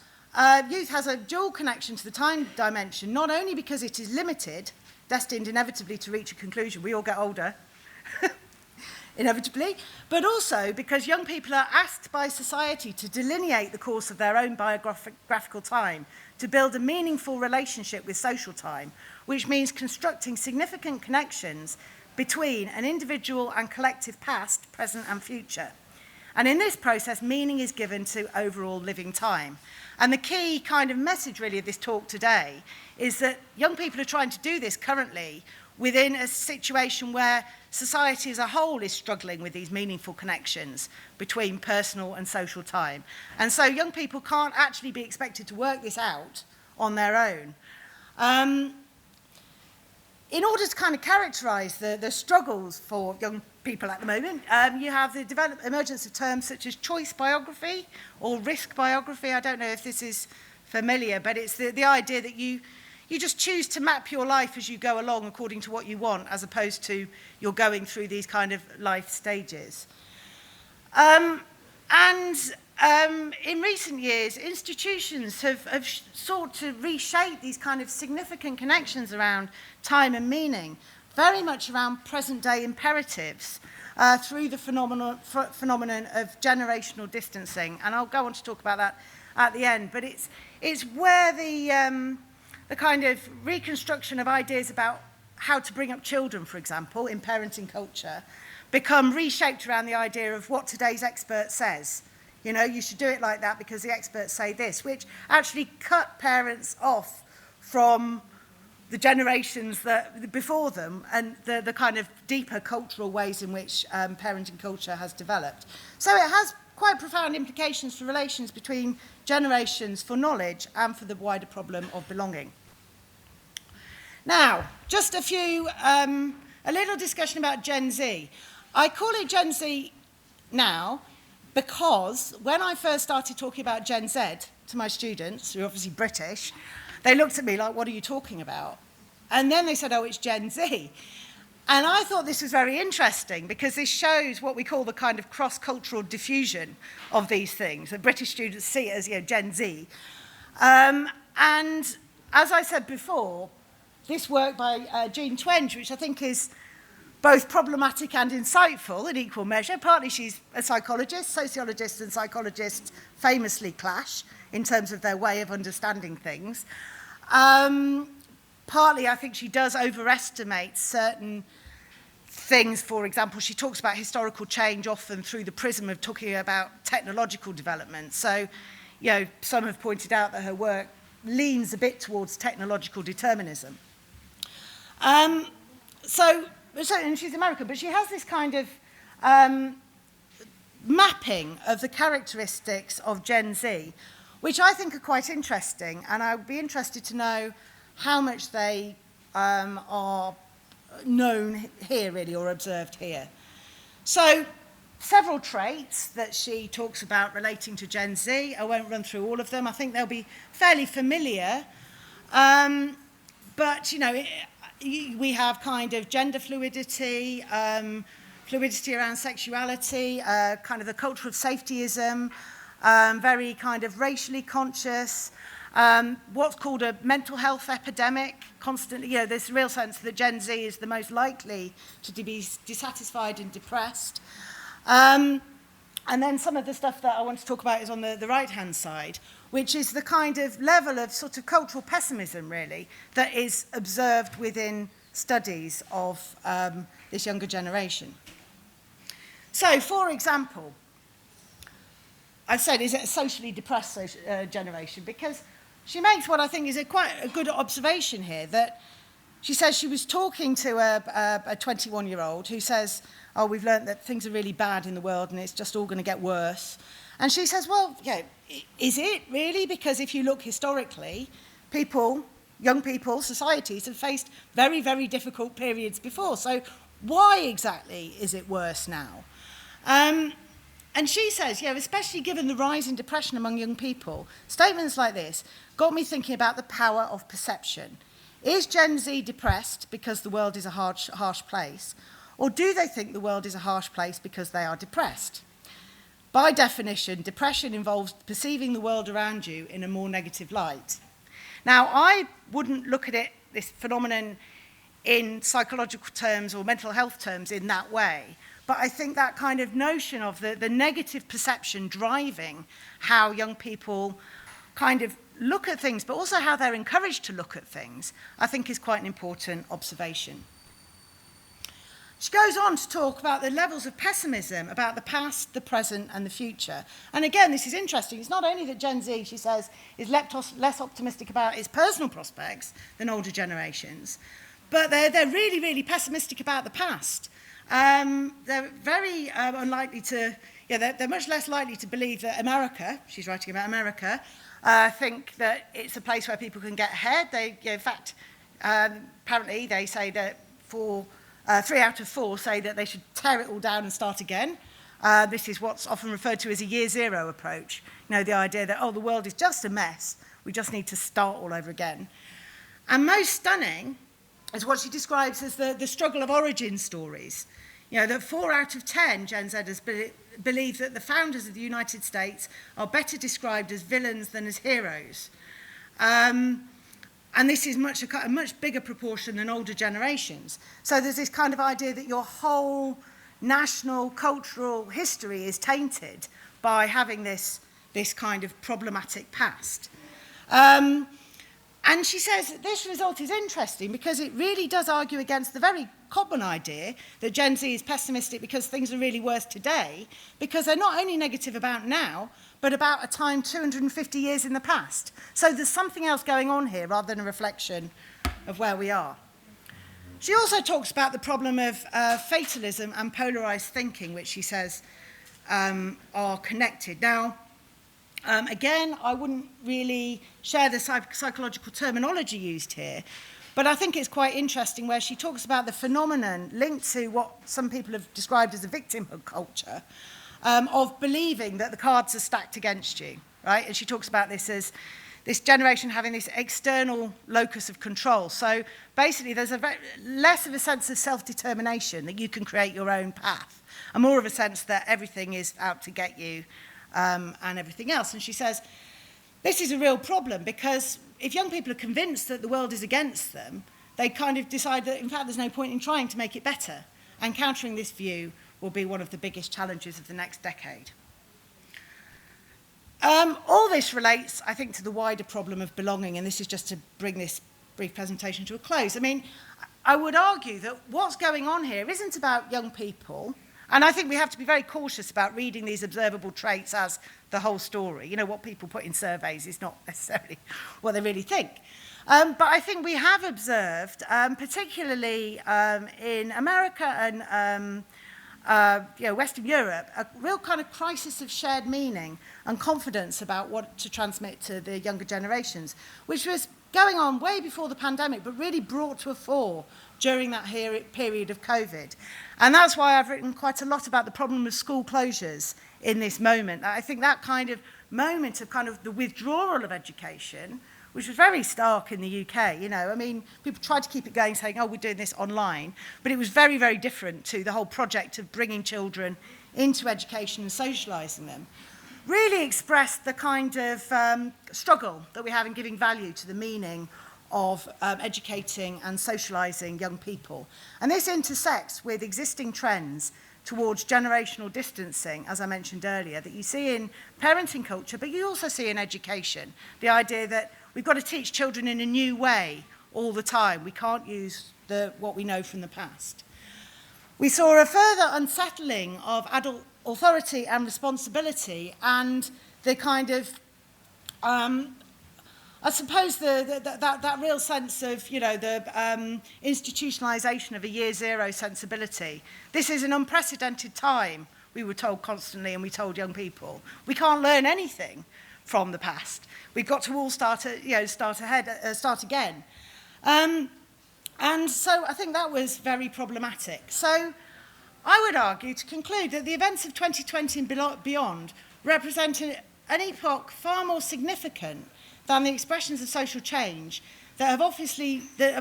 youth has a dual connection to the time dimension, not only because it is limited, destined inevitably to reach a conclusion, we all get older, inevitably, but also because young people are asked by society to delineate the course of their own biographical time, to build a meaningful relationship with social time, which means constructing significant connections between an individual and collective past, present and future. And in this process, meaning is given to overall living time. And the key kind of message really of this talk today is that young people are trying to do this currently within a situation where society as a whole is struggling with these meaningful connections between personal and social time. And so young people can't actually be expected to work this out on their own. In order to kind of characterise the struggles for young people at the moment, you have the emergence of terms such as choice biography or risk biography. I don't know if this is familiar, but it's the idea that you just choose to map your life as you go along according to what you want, as opposed to you're going through these kind of life stages. In recent years, institutions have sought to reshape these kind of significant connections around time and meaning, very much around present-day imperatives, through the phenomenon of generational distancing. And I'll go on to talk about that at the end. But it's where the kind of reconstruction of ideas about how to bring up children, for example, in parenting culture, become reshaped around the idea of what today's expert says. You know, you should do it like that because the experts say this, which actually cut parents off from the generations that before them and the kind of deeper cultural ways in which parenting culture has developed. So it has quite profound implications for relations between generations, for knowledge and for the wider problem of belonging. Now, just a little discussion about Gen Z. I call it Gen Z now because when I first started talking about Gen Z to my students, who are obviously British, they looked at me like, what are you talking about? And then they said, oh, it's Gen Z. And I thought this was very interesting because this shows what we call the kind of cross-cultural diffusion of these things. The British students see it as, Gen Z. And as I said before, this work by Jean Twenge, which I think is both problematic and insightful in equal measure. Partly she's a psychologist. Sociologists and psychologists famously clash in terms of their way of understanding things. Partly I think she does overestimate certain things. For example, she talks about historical change often through the prism of talking about technological development. So, some have pointed out that her work leans a bit towards technological determinism. And she's American, but she has this kind of mapping of the characteristics of Gen Z, which I think are quite interesting, and I would be interested to know how much they are known here, really, or observed here. So, several traits that she talks about relating to Gen Z. I won't run through all of them. I think they'll be fairly familiar. But, we have kind of gender fluidity, fluidity around sexuality, kind of the culture of safetyism, very kind of racially conscious, what's called a mental health epidemic, constantly, there's a real sense that Gen Z is the most likely to be dissatisfied and depressed. And then some of the stuff that I want to talk about is on the right-hand side, which is the kind of level of sort of cultural pessimism, really, that is observed within studies of this younger generation. So, for example, I've said, is it a socially depressed generation? Because she makes what I think is quite a good observation here, that she says she was talking to a 21-year-old who says, oh, we've learned that things are really bad in the world and it's just all going to get worse. And she says, well, is it really? Because if you look historically, young people, societies have faced very, very difficult periods before. So why exactly is it worse now? And she says, especially given the rise in depression among young people, statements like this got me thinking about the power of perception. Is Gen Z depressed because the world is a harsh place? Or do they think the world is a harsh place because they are depressed? By definition, depression involves perceiving the world around you in a more negative light. Now, I wouldn't look at this phenomenon in psychological terms or mental health terms in that way. But I think that kind of notion of the negative perception driving how young people kind of look at things, but also how they're encouraged to look at things, I think is quite an important observation. She goes on to talk about the levels of pessimism about the past, the present, and the future. And again, this is interesting. It's not only that Gen Z, she says, is less optimistic about its personal prospects than older generations, but they're really, really pessimistic about the past. They're very unlikely to, they're much less likely to believe that America, she's writing about America, think that it's a place where people can get ahead. In fact, apparently they say that 3 out of 4 say that they should tear it all down and start again. This is what's often referred to as a year zero approach. The idea that, the world is just a mess. We just need to start all over again. And most stunning is what she describes as the struggle of origin stories. That 4 out of 10 Gen Zers believe that the founders of the United States are better described as villains than as heroes. And this is a much bigger proportion than older generations. So there's this kind of idea that your whole national, cultural history is tainted by having this kind of problematic past. And she says that this result is interesting because it really does argue against the very common idea that Gen Z is pessimistic because things are really worse today, because they're not only negative about now, but about a time 250 years in the past. So there's something else going on here rather than a reflection of where we are. She also talks about the problem of fatalism and polarized thinking, which she says are connected. Now, again, I wouldn't really share the psychological terminology used here, but I think it's quite interesting where she talks about the phenomenon linked to what some people have described as a victimhood culture, of believing that the cards are stacked against you, right? And she talks about this as this generation having this external locus of control. So basically there's less of a sense of self-determination, that you can create your own path, and more of a sense that everything is out to get you and everything else. And she says, this is a real problem, because if young people are convinced that the world is against them, they kind of decide that, in fact, there's no point in trying to make it better. And countering this view will be one of the biggest challenges of the next decade. All this relates, I think, to the wider problem of belonging, and this is just to bring this brief presentation to a close. I mean, I would argue that what's going on here isn't about young people, and I think we have to be very cautious about reading these observable traits as the whole story. You know, what people put in surveys is not necessarily what they really think. But I think we have observed, particularly in America and Western Europe, a real kind of crisis of shared meaning and confidence about what to transmit to the younger generations, which was going on way before the pandemic, but really brought to a fore during that period of COVID. And that's why I've written quite a lot about the problem of school closures in this moment. I think that kind of moment of kind of the withdrawal of education, which was very stark in the UK, you know, I mean, people tried to keep it going saying, oh, we're doing this online, but it was very, very different to the whole project of bringing children into education and socialising them. Really expressed the kind of struggle that we have in giving value to the meaning of educating and socialising young people. And this intersects with existing trends towards generational distancing, as I mentioned earlier, that you see in parenting culture, but you also see in education. The idea that we've got to teach children in a new way all the time. We can't use what we know from the past. We saw a further unsettling of adult authority and responsibility, and the kind of, I suppose, that real sense of, you know, the institutionalisation of a year zero sensibility. This is an unprecedented time, we were told constantly, and we told young people. We can't learn anything from the past. We've got to all start again. And so I think that was very problematic. So I would argue, to conclude, that the events of 2020 and beyond represent an epoch far more significant than the expressions of social change that have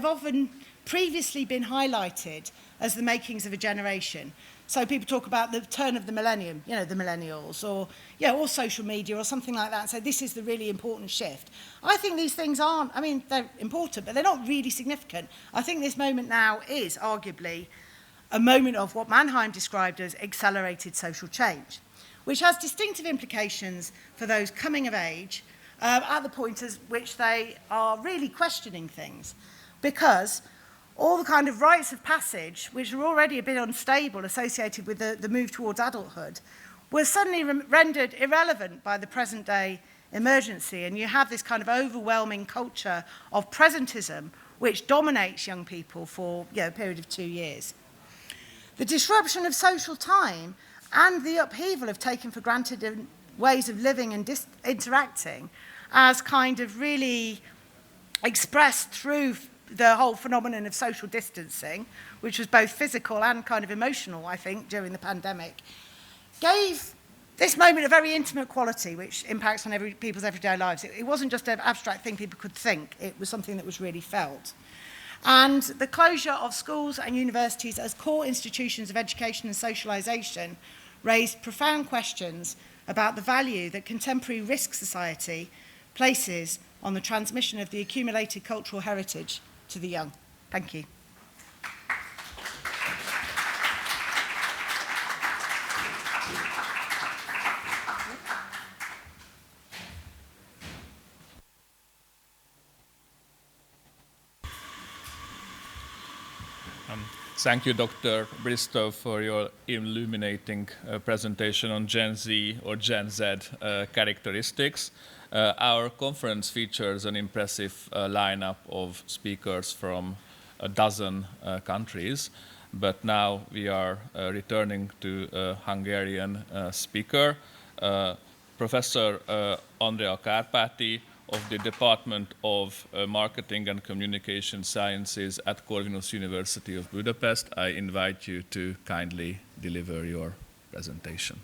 often previously been highlighted as the makings of a generation. So people talk about the turn of the millennium, you know, the millennials, or social media or something like that, and say this is the really important shift. I think these things aren't, I mean, they're important, but they're not really significant. I think this moment now is arguably a moment of what Mannheim described as accelerated social change, which has distinctive implications for those coming of age at the point at which they are really questioning things, because all the kind of rites of passage, which are already a bit unstable associated with the move towards adulthood, were suddenly rendered irrelevant by the present day emergency. And you have this kind of overwhelming culture of presentism which dominates young people for a period of 2 years. The disruption of social time and the upheaval of taken for granted ways of living and interacting, as kind of really expressed through the whole phenomenon of social distancing, which was both physical and kind of emotional, I think, during the pandemic, gave this moment a very intimate quality which impacts on people's everyday lives. It wasn't just an abstract thing people could think, it was something that was really felt. And the closure of schools and universities as core institutions of education and socialisation raised profound questions about the value that contemporary risk society places on the transmission of the accumulated cultural heritage to the young. Thank you. Thank you, Dr. Bristow, for your illuminating presentation on Gen Z or Gen Z characteristics. Our conference features an impressive lineup of speakers from a dozen countries, but now we are returning to a Hungarian speaker, Professor Andrea Kárpáti of the Department of Marketing and Communication Sciences at Corvinus University of Budapest. I invite you to kindly deliver your presentation.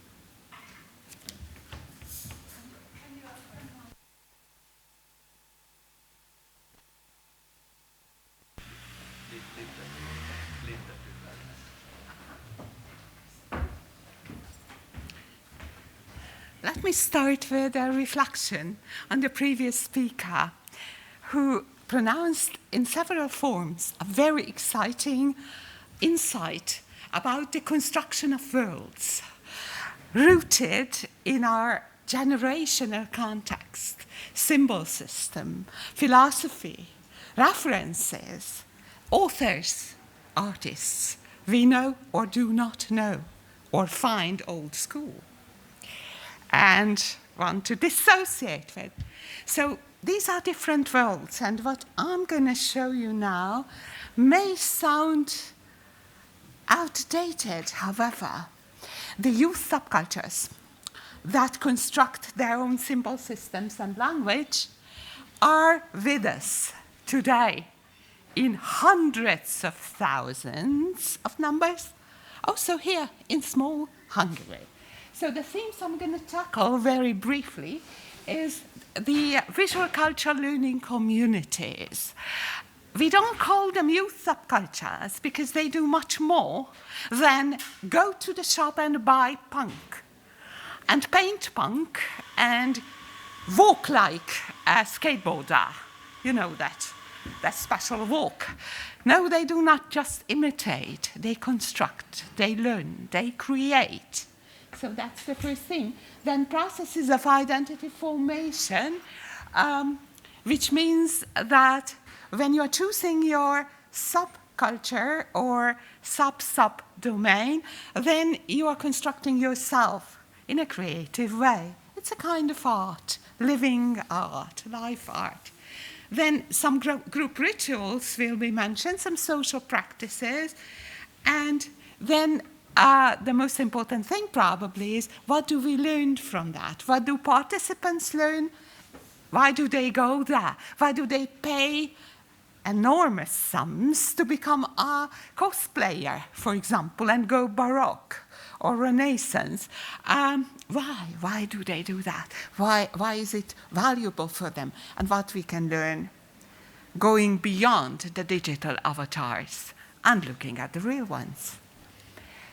let me start with a reflection on the previous speaker, who pronounced in several forms a very exciting insight about the construction of worlds, rooted in our generational context, symbol system, philosophy, references, authors, artists we know or do not know, or find old school and want to dissociate with. So these are different worlds, and what I'm going to show you now may sound outdated. However, the youth subcultures that construct their own symbol systems and language are with us today in hundreds of thousands of numbers, also here in small Hungary. So the themes I'm going to tackle very briefly is the visual culture learning communities. We don't call them youth subcultures because they do much more than go to the shop and buy punk and paint punk and walk like a skateboarder. You know that special walk. No, they do not just imitate, they construct, they learn, they create. So that's the first thing. Then processes of identity formation, which means that when you're choosing your subculture or sub-domain, then you are constructing yourself in a creative way. It's a kind of art, living art, life art. Then some group rituals will be mentioned, some social practices, and then the most important thing probably is, what do we learn from that? What do participants learn? Why do they go there? Why do they pay enormous sums to become a cosplayer, for example, and go Baroque or Renaissance? Why do they do that? Why is it valuable for them? And what we can learn going beyond the digital avatars and looking at the real ones.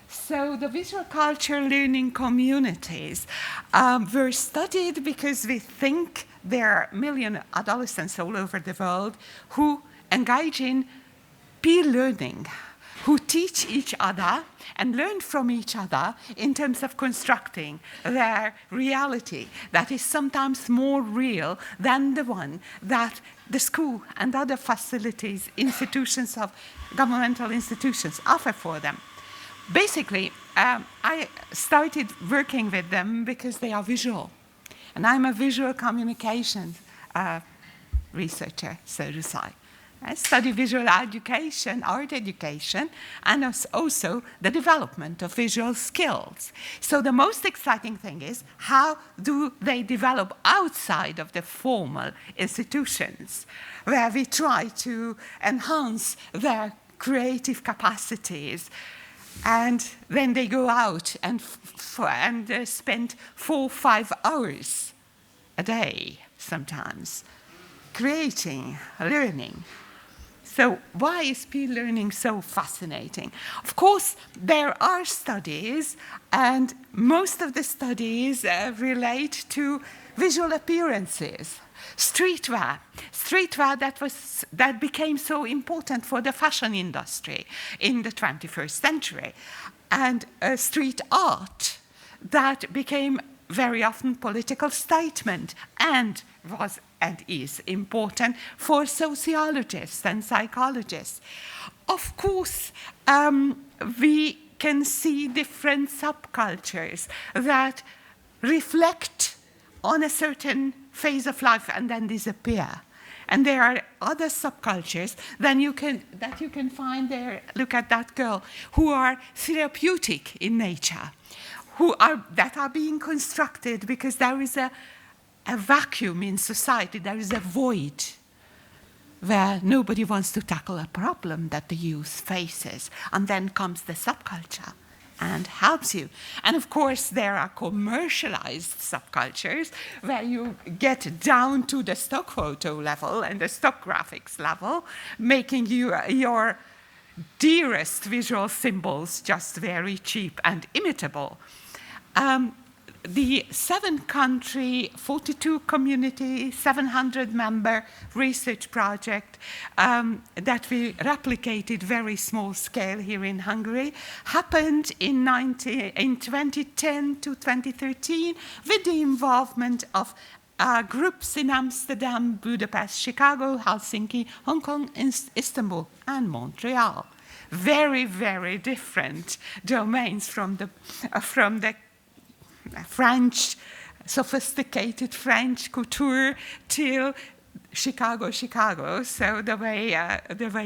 So the visual culture learning communities were studied because we think there are million adolescents all over the world who engage in peer learning, who teach each other and learn from each other in terms of constructing their reality that is sometimes more real than the one that the school and other facilities, institutions of governmental institutions offer for them. Basically, I started working with them because they are visual. And I'm a visual communication researcher, so to say. I study visual education, art education, and also the development of visual skills. So the most exciting thing is, how do they develop outside of the formal institutions, where we try to enhance their creative capacities. And then they go out and spend 4 or 5 hours a day, sometimes, creating, learning. So why is peer learning so fascinating? Of course, there are studies, and most of the studies relate to visual appearances. Streetwear that became so important for the fashion industry in the 21st century, and street art that became very often political statement and was and is important for sociologists and psychologists. Of course, we can see different subcultures that reflect on a certain phase of life and then disappear. And there are other subcultures that you can find there. Look at that girl, who are therapeutic in nature, that are being constructed because there is a vacuum in society, there is a void where nobody wants to tackle a problem that the youth faces. And then comes the subculture and helps you. And of course, there are commercialized subcultures where you get down to the stock photo level and the stock graphics level, making your dearest visual symbols just very cheap and imitable. the 7-country, 42 community, 700-member research project that we replicated very small scale here in Hungary happened in 2010 to 2013 with the involvement of groups in Amsterdam, Budapest, Chicago, Helsinki, Hong Kong, Istanbul, and Montreal. Very, very different domains from the French, sophisticated French couture till Chicago. So the way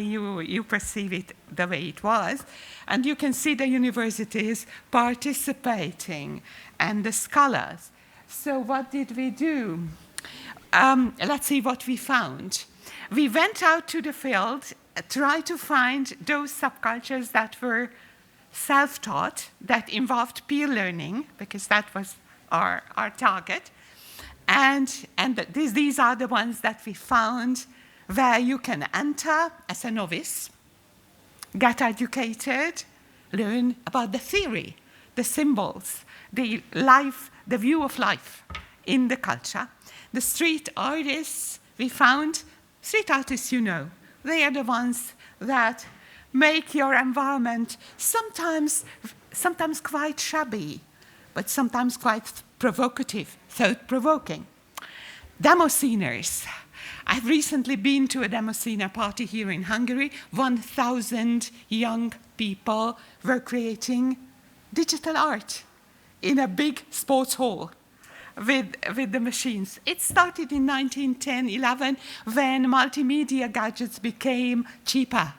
you perceive it, the way it was. And you can see the universities participating and the scholars. So what did we do? Let's see what we found. We went out to the field, tried to find those subcultures that were self-taught, that involved peer learning, because that was our target. And these are the ones that we found where you can enter as a novice, get educated, learn about the theory, the symbols, the life, the view of life in the culture. The street artists, we found, street artists, you know, they are the ones that make your environment sometimes quite shabby, but sometimes quite provocative, thought-provoking. Demo sceners. I've recently been to a demo scener party here in Hungary. 1,000 young people were creating digital art in a big sports hall with the machines. It started in 1910-11 when multimedia gadgets became cheaper.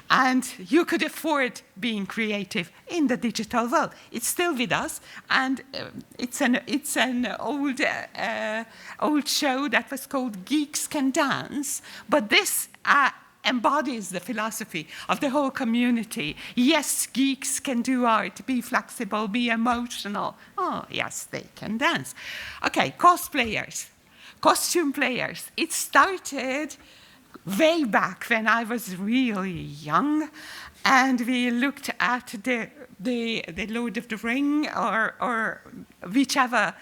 And you could afford being creative in the digital world. It's still with us, and it's an old show that was called Geeks Can Dance. But this embodies the philosophy of the whole community. Yes, geeks can do art, be flexible, be emotional. Oh, yes, they can dance. Okay, cosplayers, costume players. It started way back when I was really young, and we looked at the Lord of the Ring or whichever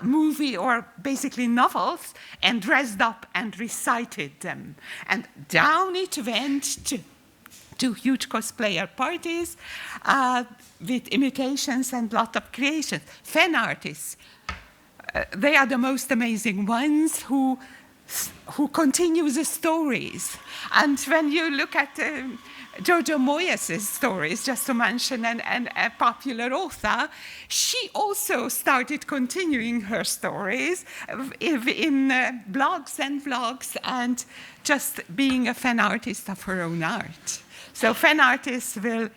movie or basically novels, and dressed up and recited them. And down it went to huge cosplayer parties with imitations and a lot of creations. Fan artists, they are the most amazing ones who continue the stories. And when you look at Jojo Moyes' stories, just to mention a popular author, she also started continuing her stories in blogs and vlogs and just being a fan artist of her own art. So fan artists will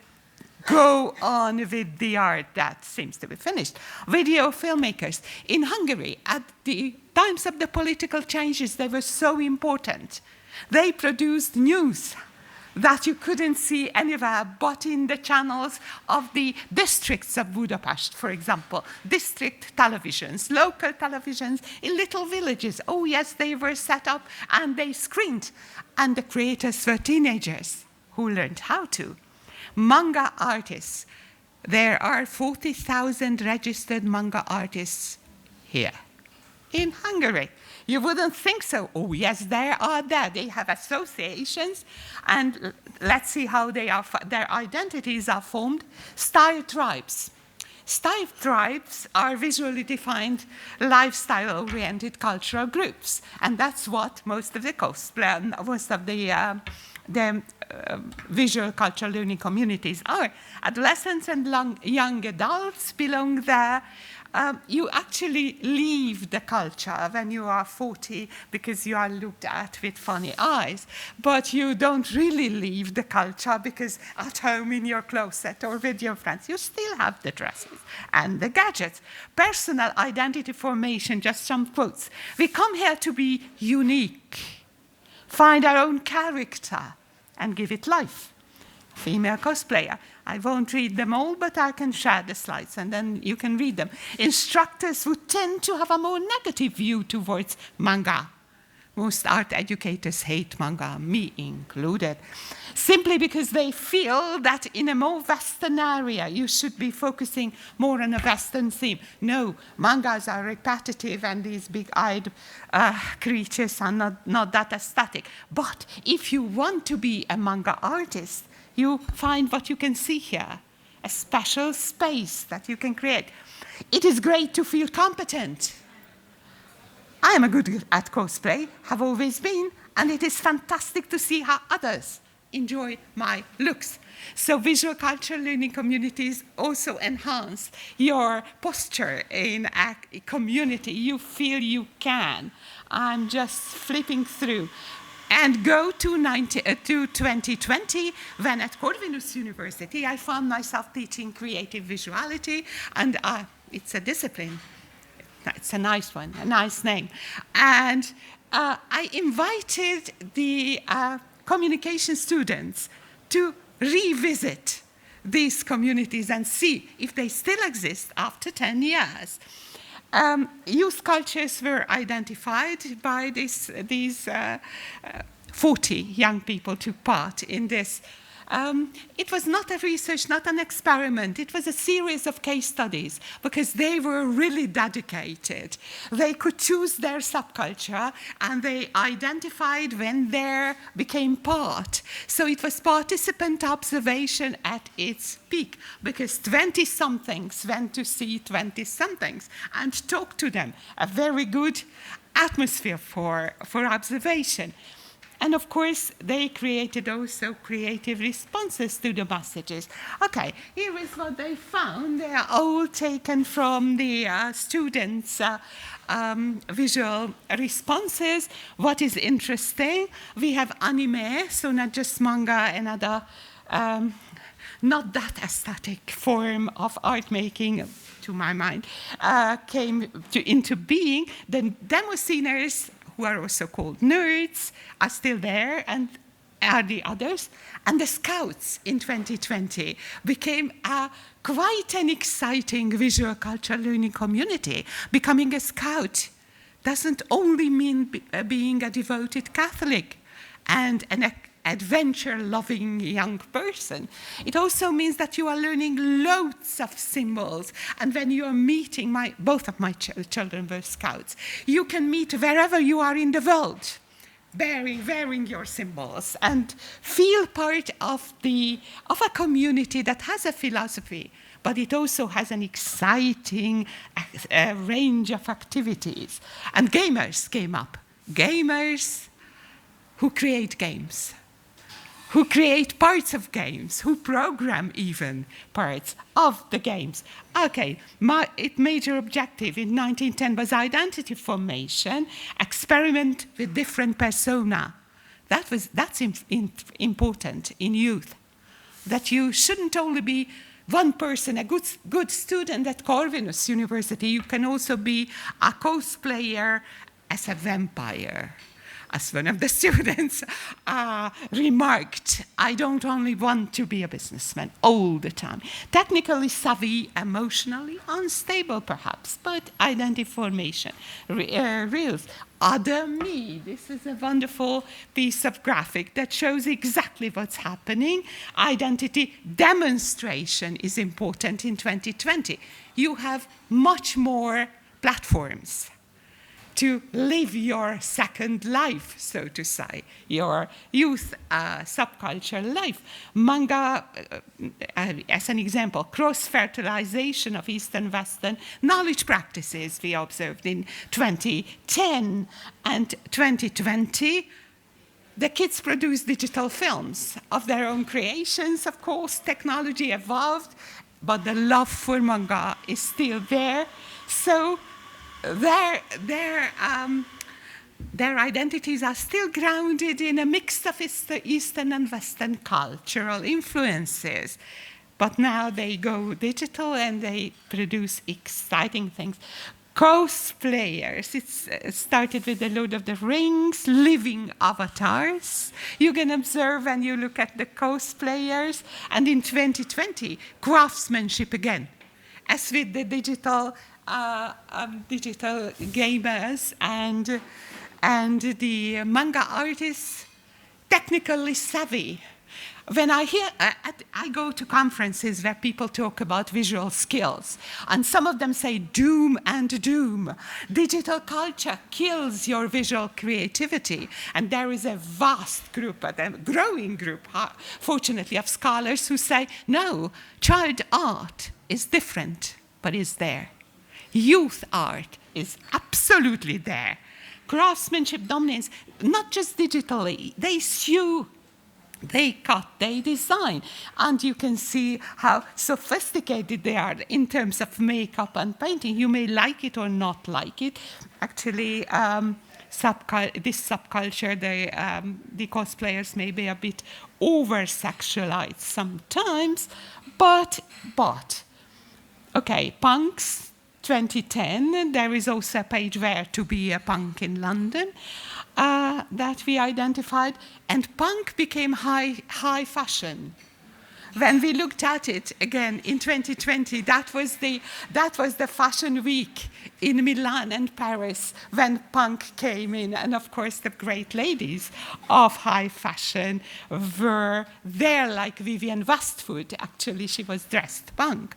go on with the art that seems to be finished. Video filmmakers. In Hungary, at the times of the political changes, they were so important. They produced news that you couldn't see anywhere but in the channels of the districts of Budapest, for example. District televisions, local televisions in little villages. Oh yes, they were set up and they screened. And the creators were teenagers who learned how to. Manga artists. There are 40,000 registered manga artists here in Hungary. You wouldn't think so. Oh, yes, they are there. They have associations, and let's see how their identities are formed. Style tribes. Style tribes are visually defined, lifestyle-oriented cultural groups, and that's what most of the visual cultural learning communities are. Adolescents and young adults belong there. You actually leave the culture when you are 40 because you are looked at with funny eyes, but you don't really leave the culture because at home in your closet or with your friends, you still have the dresses and the gadgets. Personal identity formation, just some quotes. We come here to be unique, find our own character, and give it life. Female cosplayer. I won't read them all, but I can share the slides and then you can read them. Instructors who tend to have a more negative view towards manga. Most art educators hate manga, me included, simply because they feel that in a more Western area, you should be focusing more on a Western theme. No, mangas are repetitive and these big-eyed creatures are not that aesthetic. But if you want to be a manga artist, you find what you can see here, a special space that you can create. It is great to feel competent. I am good at cosplay, have always been, and it is fantastic to see how others enjoy my looks. So visual culture learning communities also enhance your posture in a community. You feel you can. I'm just flipping through. And go to 2020, when at Corvinus University, I found myself teaching creative visuality, and it's a discipline. It's a nice one, a nice name. And I invited the communication students to revisit these communities and see if they still exist after 10 years. Youth cultures were identified by these 40 young people took part in this. It was not a research, not an experiment. It was a series of case studies because they were really dedicated. They could choose their subculture and they identified when they became part. So it was participant observation at its peak because 20-somethings went to see 20-somethings and talked to them. A very good atmosphere for observation. And of course, they created also creative responses to the messages. Okay, here is what they found. They are all taken from the students' visual responses. What is interesting, we have anime, so not just manga, another not that aesthetic form of art making, to my mind, came into being. The demo sceners, who are also called nerds, are still there, and are the others. And the Scouts in 2020 became quite an exciting visual culture learning community. Becoming a Scout doesn't only mean being a devoted Catholic and an adventure-loving young person. It also means that you are learning loads of symbols. And when you are meeting, both of my children were Scouts, you can meet wherever you are in the world, wearing your symbols, and feel part of a community that has a philosophy, but it also has an exciting range of activities. And gamers came up. Gamers who create games, who create parts of games, who program even parts of the games. Okay, major objective in 1910 was identity formation, experiment with different persona. That's important in youth, that you shouldn't only be one person, a good student at Corvinus University. You can also be a cosplayer as a vampire. As one of the students remarked, I don't only want to be a businessman all the time. Technically savvy, emotionally unstable perhaps, but identity formation, reels. Other me. This is a wonderful piece of graphic that shows exactly what's happening. Identity demonstration is important in 2020. You have much more platforms to live your second life, so to say, your youth subculture life. Manga, as an example, cross-fertilization of Eastern-Western knowledge practices we observed in 2010 and 2020. The kids produce digital films of their own creations. Of course, technology evolved, but the love for manga is still there. So their identities are still grounded in a mix of Eastern and Western cultural influences. But now they go digital and they produce exciting things. Cosplayers, it started with the Lord of the Rings, living avatars. You can observe when you look at the cosplayers. And in 2020, craftsmanship again, as with the digital gamers and and the manga artists technically savvy. When I go to conferences where people talk about visual skills, and some of them say doom and doom. Digital culture kills your visual creativity. And there is a vast group, a growing group, fortunately, of scholars who say, no, child art is different, but is there. Youth art is absolutely there. Craftsmanship dominates, not just digitally, they sew, they cut, they design. And you can see how sophisticated they are in terms of makeup and painting. You may like it or not like it. Actually, this subculture, the cosplayers may be a bit over-sexualized sometimes, but, okay, punks, 2010, there is also a page where to be a punk in London that we identified, and punk became high fashion. When we looked at it again in 2020, that was the fashion week in Milan and Paris when punk came in, and of course the great ladies of high fashion were there, like Vivienne Westwood. Actually, she was dressed punk,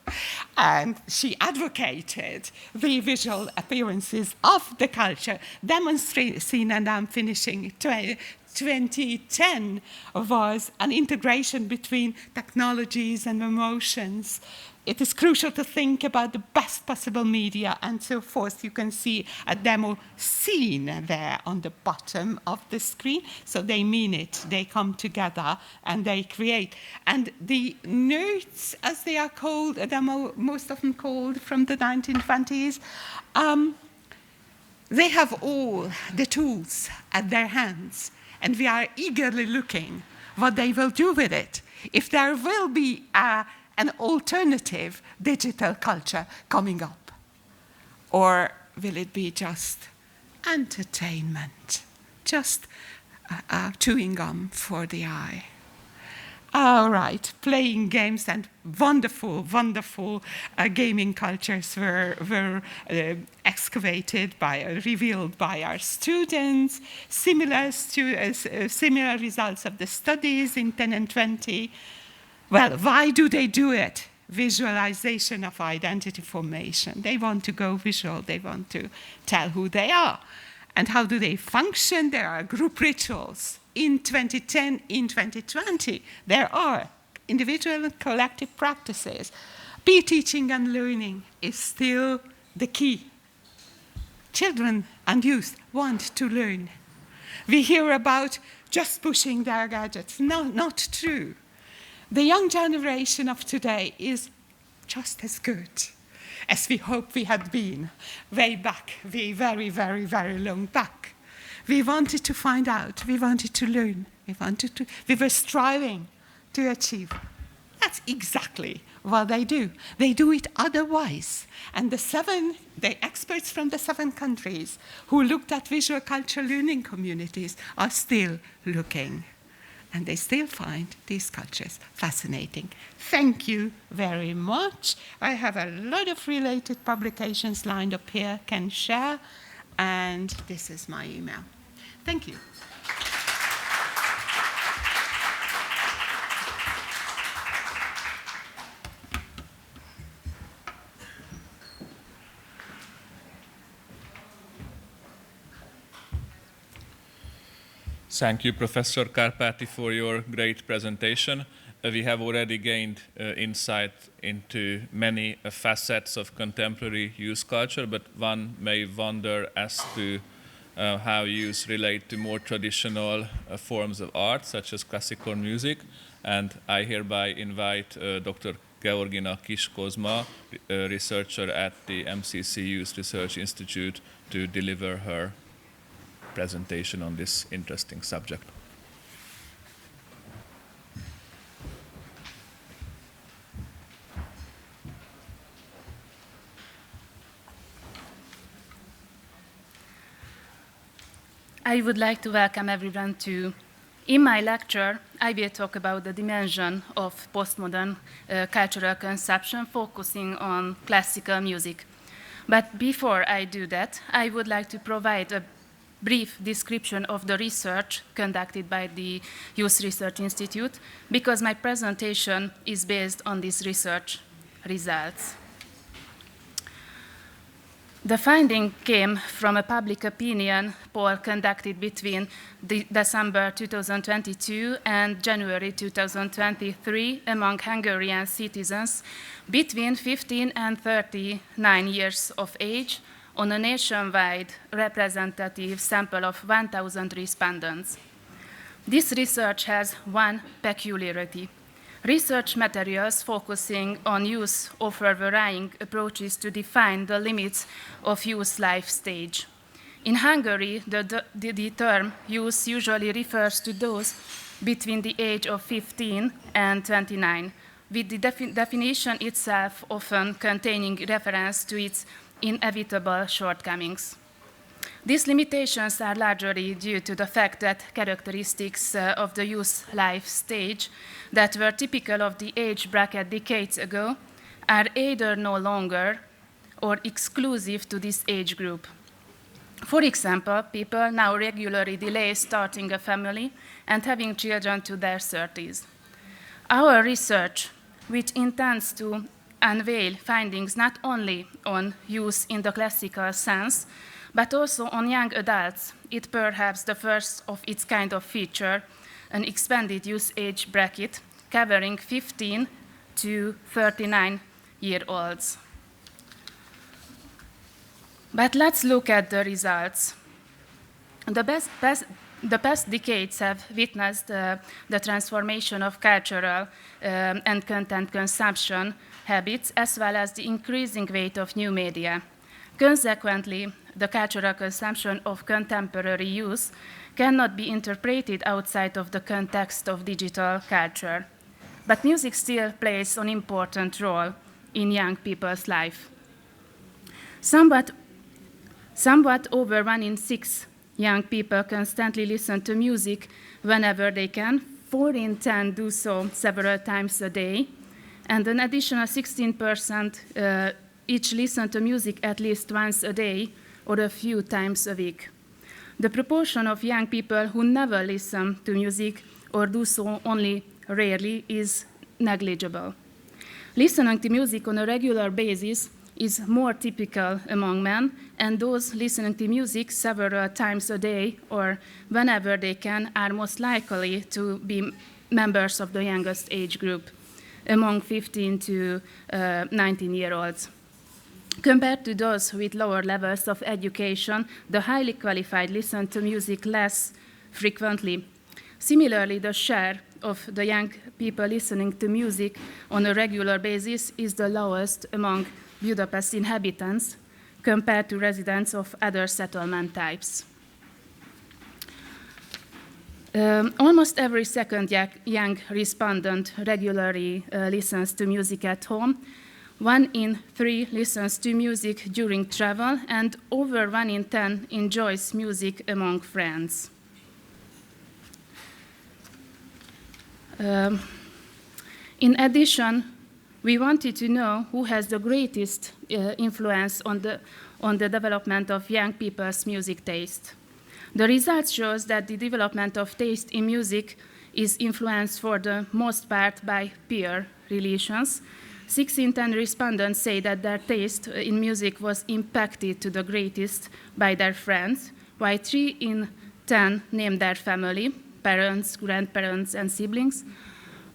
and she advocated the visual appearances of the culture, demonstrating, and I'm finishing 2010 was an integration between technologies and emotions. It is crucial to think about the best possible media and so forth. You can see a demo scene there on the bottom of the screen. So they mean it. They come together and they create. And the nerds, as they are called, they're most often called from the 1920s, they have all the tools at their hands. And we are eagerly looking what they will do with it. If there will be an alternative digital culture coming up, or will it be just entertainment, just chewing gum for the eye? All right, playing games and wonderful gaming cultures were excavated revealed by our students. Similar results of the studies in 10 and 20. Well, why do they do it? Visualization of identity formation. They want to go visual. They want to tell who they are. And how do they function? There are group rituals. In 2010, in 2020, there are individual and collective practices. Peer teaching and learning is still the key. Children and youth want to learn. We hear about just pushing their gadgets. No, not true. The young generation of today is just as good as we hope we had been way back, way very, very, very long back. We wanted to find out, we wanted to learn, we were striving to achieve. That's exactly what they do. They do it otherwise. And the experts from the 7 countries who looked at visual culture learning communities are still looking. And they still find these cultures fascinating. Thank you very much. I have a lot of related publications lined up here, can share, and this is my email. Thank you. Thank you, Professor Kárpáti, for your great presentation. We have already gained insight into many facets of contemporary youth culture, but one may wonder as to how youth relate to more traditional forms of art, such as classical music. And I hereby invite Dr. Georgina Kiss-Kozma, researcher at the MCC Youth Research Institute, to deliver her presentation on this interesting subject. I would like to welcome everyone to, in my lecture, I will talk about the dimension of postmodern cultural conception, focusing on classical music. But before I do that, I would like to provide a brief description of the research conducted by the Youth Research Institute, because my presentation is based on these research results. The finding came from a public opinion poll conducted between December 2022 and January 2023 among Hungarian citizens between 15 and 39 years of age on a nationwide representative sample of 1,000 respondents. This research has one peculiarity. Research materials focusing on youth offer varying approaches to define the limits of youth life stage. In Hungary, the term youth usually refers to those between the age of 15 and 29, with the definition itself often containing reference to its inevitable shortcomings. These limitations are largely due to the fact that characteristics of the youth life stage that were typical of the age bracket decades ago are either no longer or exclusive to this age group. For example, people now regularly delay starting a family and having children to their 30s. Our research, which intends to unveil findings not only on youth in the classical sense, but also on young adults, it perhaps the first of its kind of feature, an expanded youth age bracket covering 15 to 39-year-olds. But let's look at the results. The past decades have witnessed the transformation of cultural and content consumption habits, as well as the increasing weight of new media. Consequently, the cultural consumption of contemporary youth cannot be interpreted outside of the context of digital culture. But music still plays an important role in young people's life. Somewhat over 1 in 6 young people constantly listen to music whenever they can. 4 in 10 do so several times a day, and an additional 16% each listen to music at least once a day or a few times a week. The proportion of young people who never listen to music or do so only rarely is negligible. Listening to music on a regular basis is more typical among men, and those listening to music several times a day or whenever they can are most likely to be members of the youngest age group, among 15 to 19-year-olds. Compared to those with lower levels of education, the highly qualified listen to music less frequently. Similarly, the share of the young people listening to music on a regular basis is the lowest among Budapest inhabitants compared to residents of other settlement types. Almost every second young respondent regularly listens to music at home. 1 in 3 listens to music during travel, and over 1 in 10 enjoys music among friends. In addition, we wanted to know who has the greatest influence on the development of young people's music taste. The results shows that the development of taste in music is influenced for the most part by peer relations. 6 in 10 respondents say that their taste in music was impacted to the greatest by their friends, while 3 in 10 named their family, parents, grandparents, and siblings.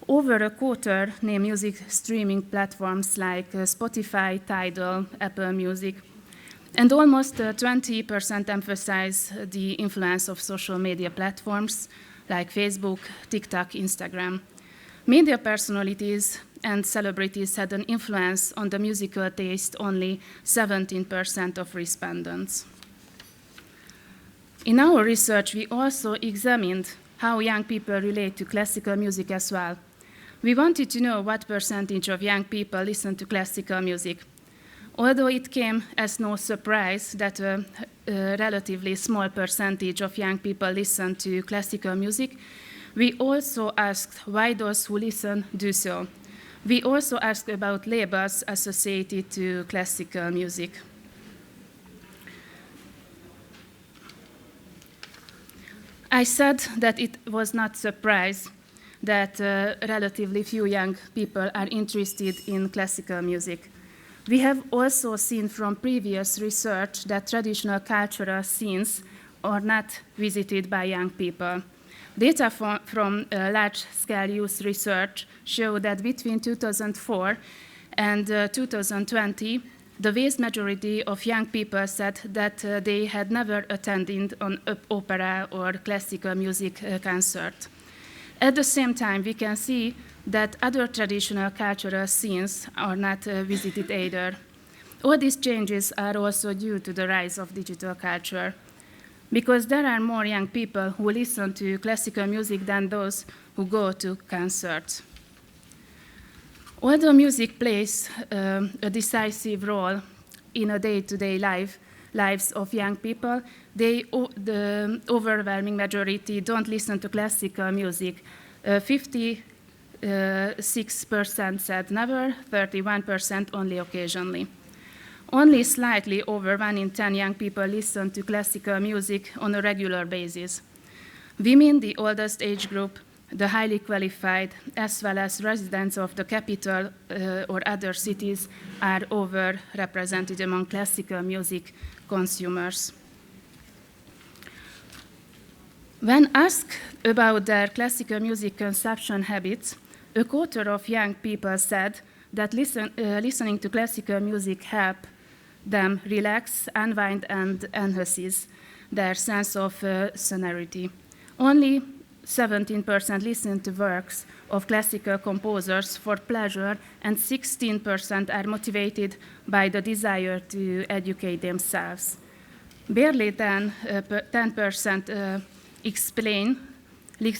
Over a quarter name music streaming platforms like Spotify, Tidal, Apple Music, and almost 20% emphasize the influence of social media platforms like Facebook, TikTok, Instagram. Media personalities and celebrities had an influence on the musical taste only 17% of respondents. In our research, we also examined how young people relate to classical music as well. We wanted to know what percentage of young people listen to classical music. Although it came as no surprise that a relatively small percentage of young people listen to classical music, we also asked why those who listen do so. We also asked about labels associated to classical music. I said that it was not surprise that relatively few young people are interested in classical music. We have also seen from previous research that traditional cultural scenes are not visited by young people. Data from large-scale youth research show that between 2004 and 2020, the vast majority of young people said that they had never attended an opera or classical music concert. At the same time, we can see that other traditional cultural scenes are not visited either. All these changes are also due to the rise of digital culture, because there are more young people who listen to classical music than those who go to concerts. Although music plays a decisive role in a day-to-day lives of young people, the overwhelming majority don't listen to classical music. 56% said never, 31% only occasionally. Only slightly over 1 in 10 young people listen to classical music on a regular basis. Women, the oldest age group, the highly qualified, as well as residents of the capital or other cities, are overrepresented among classical music consumers. When asked about their classical music consumption habits, a quarter of young people said that listening to classical music helps them relax, unwind, and enhances their sense of sonority. Only 17% listen to works of classical composers for pleasure, and 16% are motivated by the desire to educate themselves. Barely 10% explain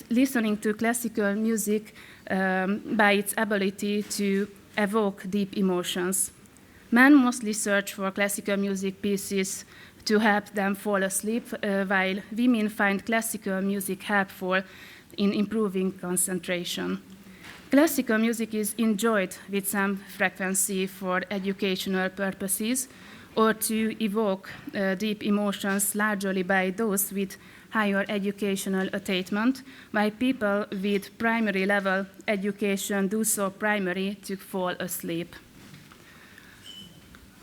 listening to classical music by its ability to evoke deep emotions. Men mostly search for classical music pieces to help them fall asleep, while women find classical music helpful in improving concentration. Classical music is enjoyed with some frequency for educational purposes or to evoke deep emotions, largely by those with higher educational attainment, while people with primary level education do so primarily to fall asleep.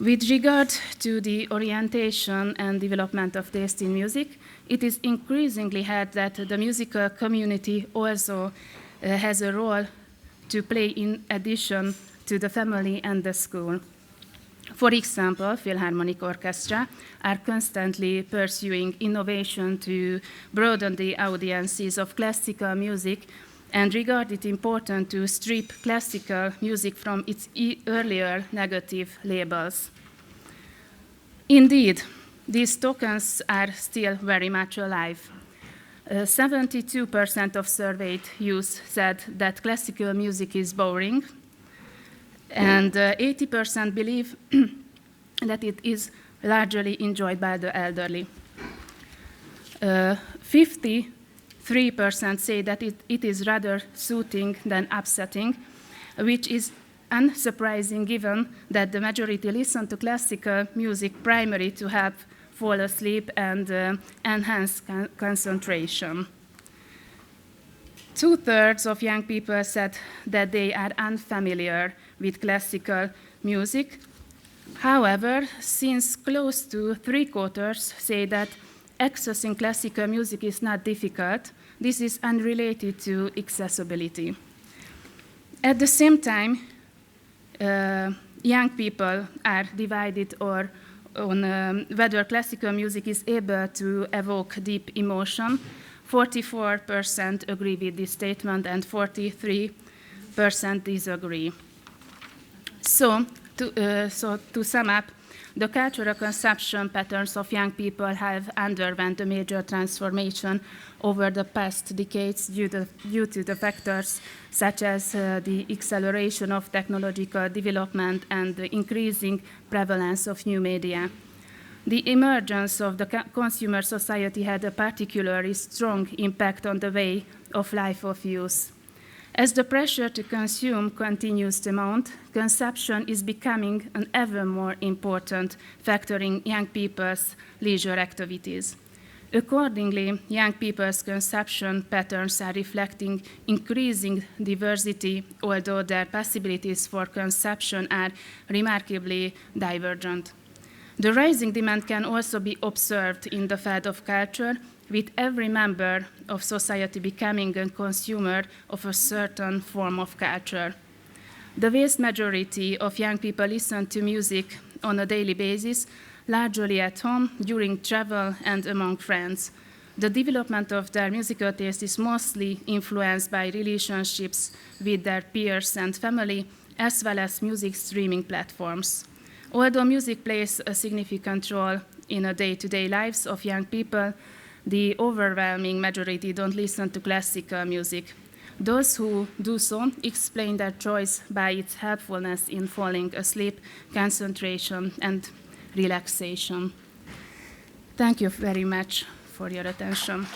With regard to the orientation and development of taste in music, it is increasingly held that the musical community also has a role to play in addition to the family and the school. For example, Philharmonic Orchestra are constantly pursuing innovation to broaden the audiences of classical music and regard it important to strip classical music from its earlier negative labels. Indeed, these tokens are still very much alive. 72% of surveyed youth said that classical music is boring, and 80% believe that it is largely enjoyed by the elderly. 53% say that it is rather soothing than upsetting, which is unsurprising given that the majority listen to classical music primarily to help fall asleep and enhance concentration. 2/3 of young people said that they are unfamiliar with classical music. However, since close to 3/4 say that accessing classical music is not difficult, this is unrelated to accessibility. At the same time, young people are divided on whether classical music is able to evoke deep emotion. 44% agree with this statement and 43% disagree. So to sum up, the cultural consumption patterns of young people have underwent a major transformation over the past decades due to the factors such as the acceleration of technological development and the increasing prevalence of new media. The emergence of the consumer society had a particularly strong impact on the way of life of youth. As the pressure to consume continues to mount, consumption is becoming an ever more important factor in young people's leisure activities. Accordingly, young people's consumption patterns are reflecting increasing diversity, although their possibilities for consumption are remarkably divergent. The rising demand can also be observed in the field of culture, with every member of society becoming a consumer of a certain form of culture. The vast majority of young people listen to music on a daily basis, largely at home, during travel, and among friends. The development of their musical taste is mostly influenced by relationships with their peers and family, as well as music streaming platforms. Although music plays a significant role in the day-to-day lives of young people, the overwhelming majority don't listen to classical music. Those who do so explain their choice by its helpfulness in falling asleep, concentration, and relaxation. Thank you very much for your attention.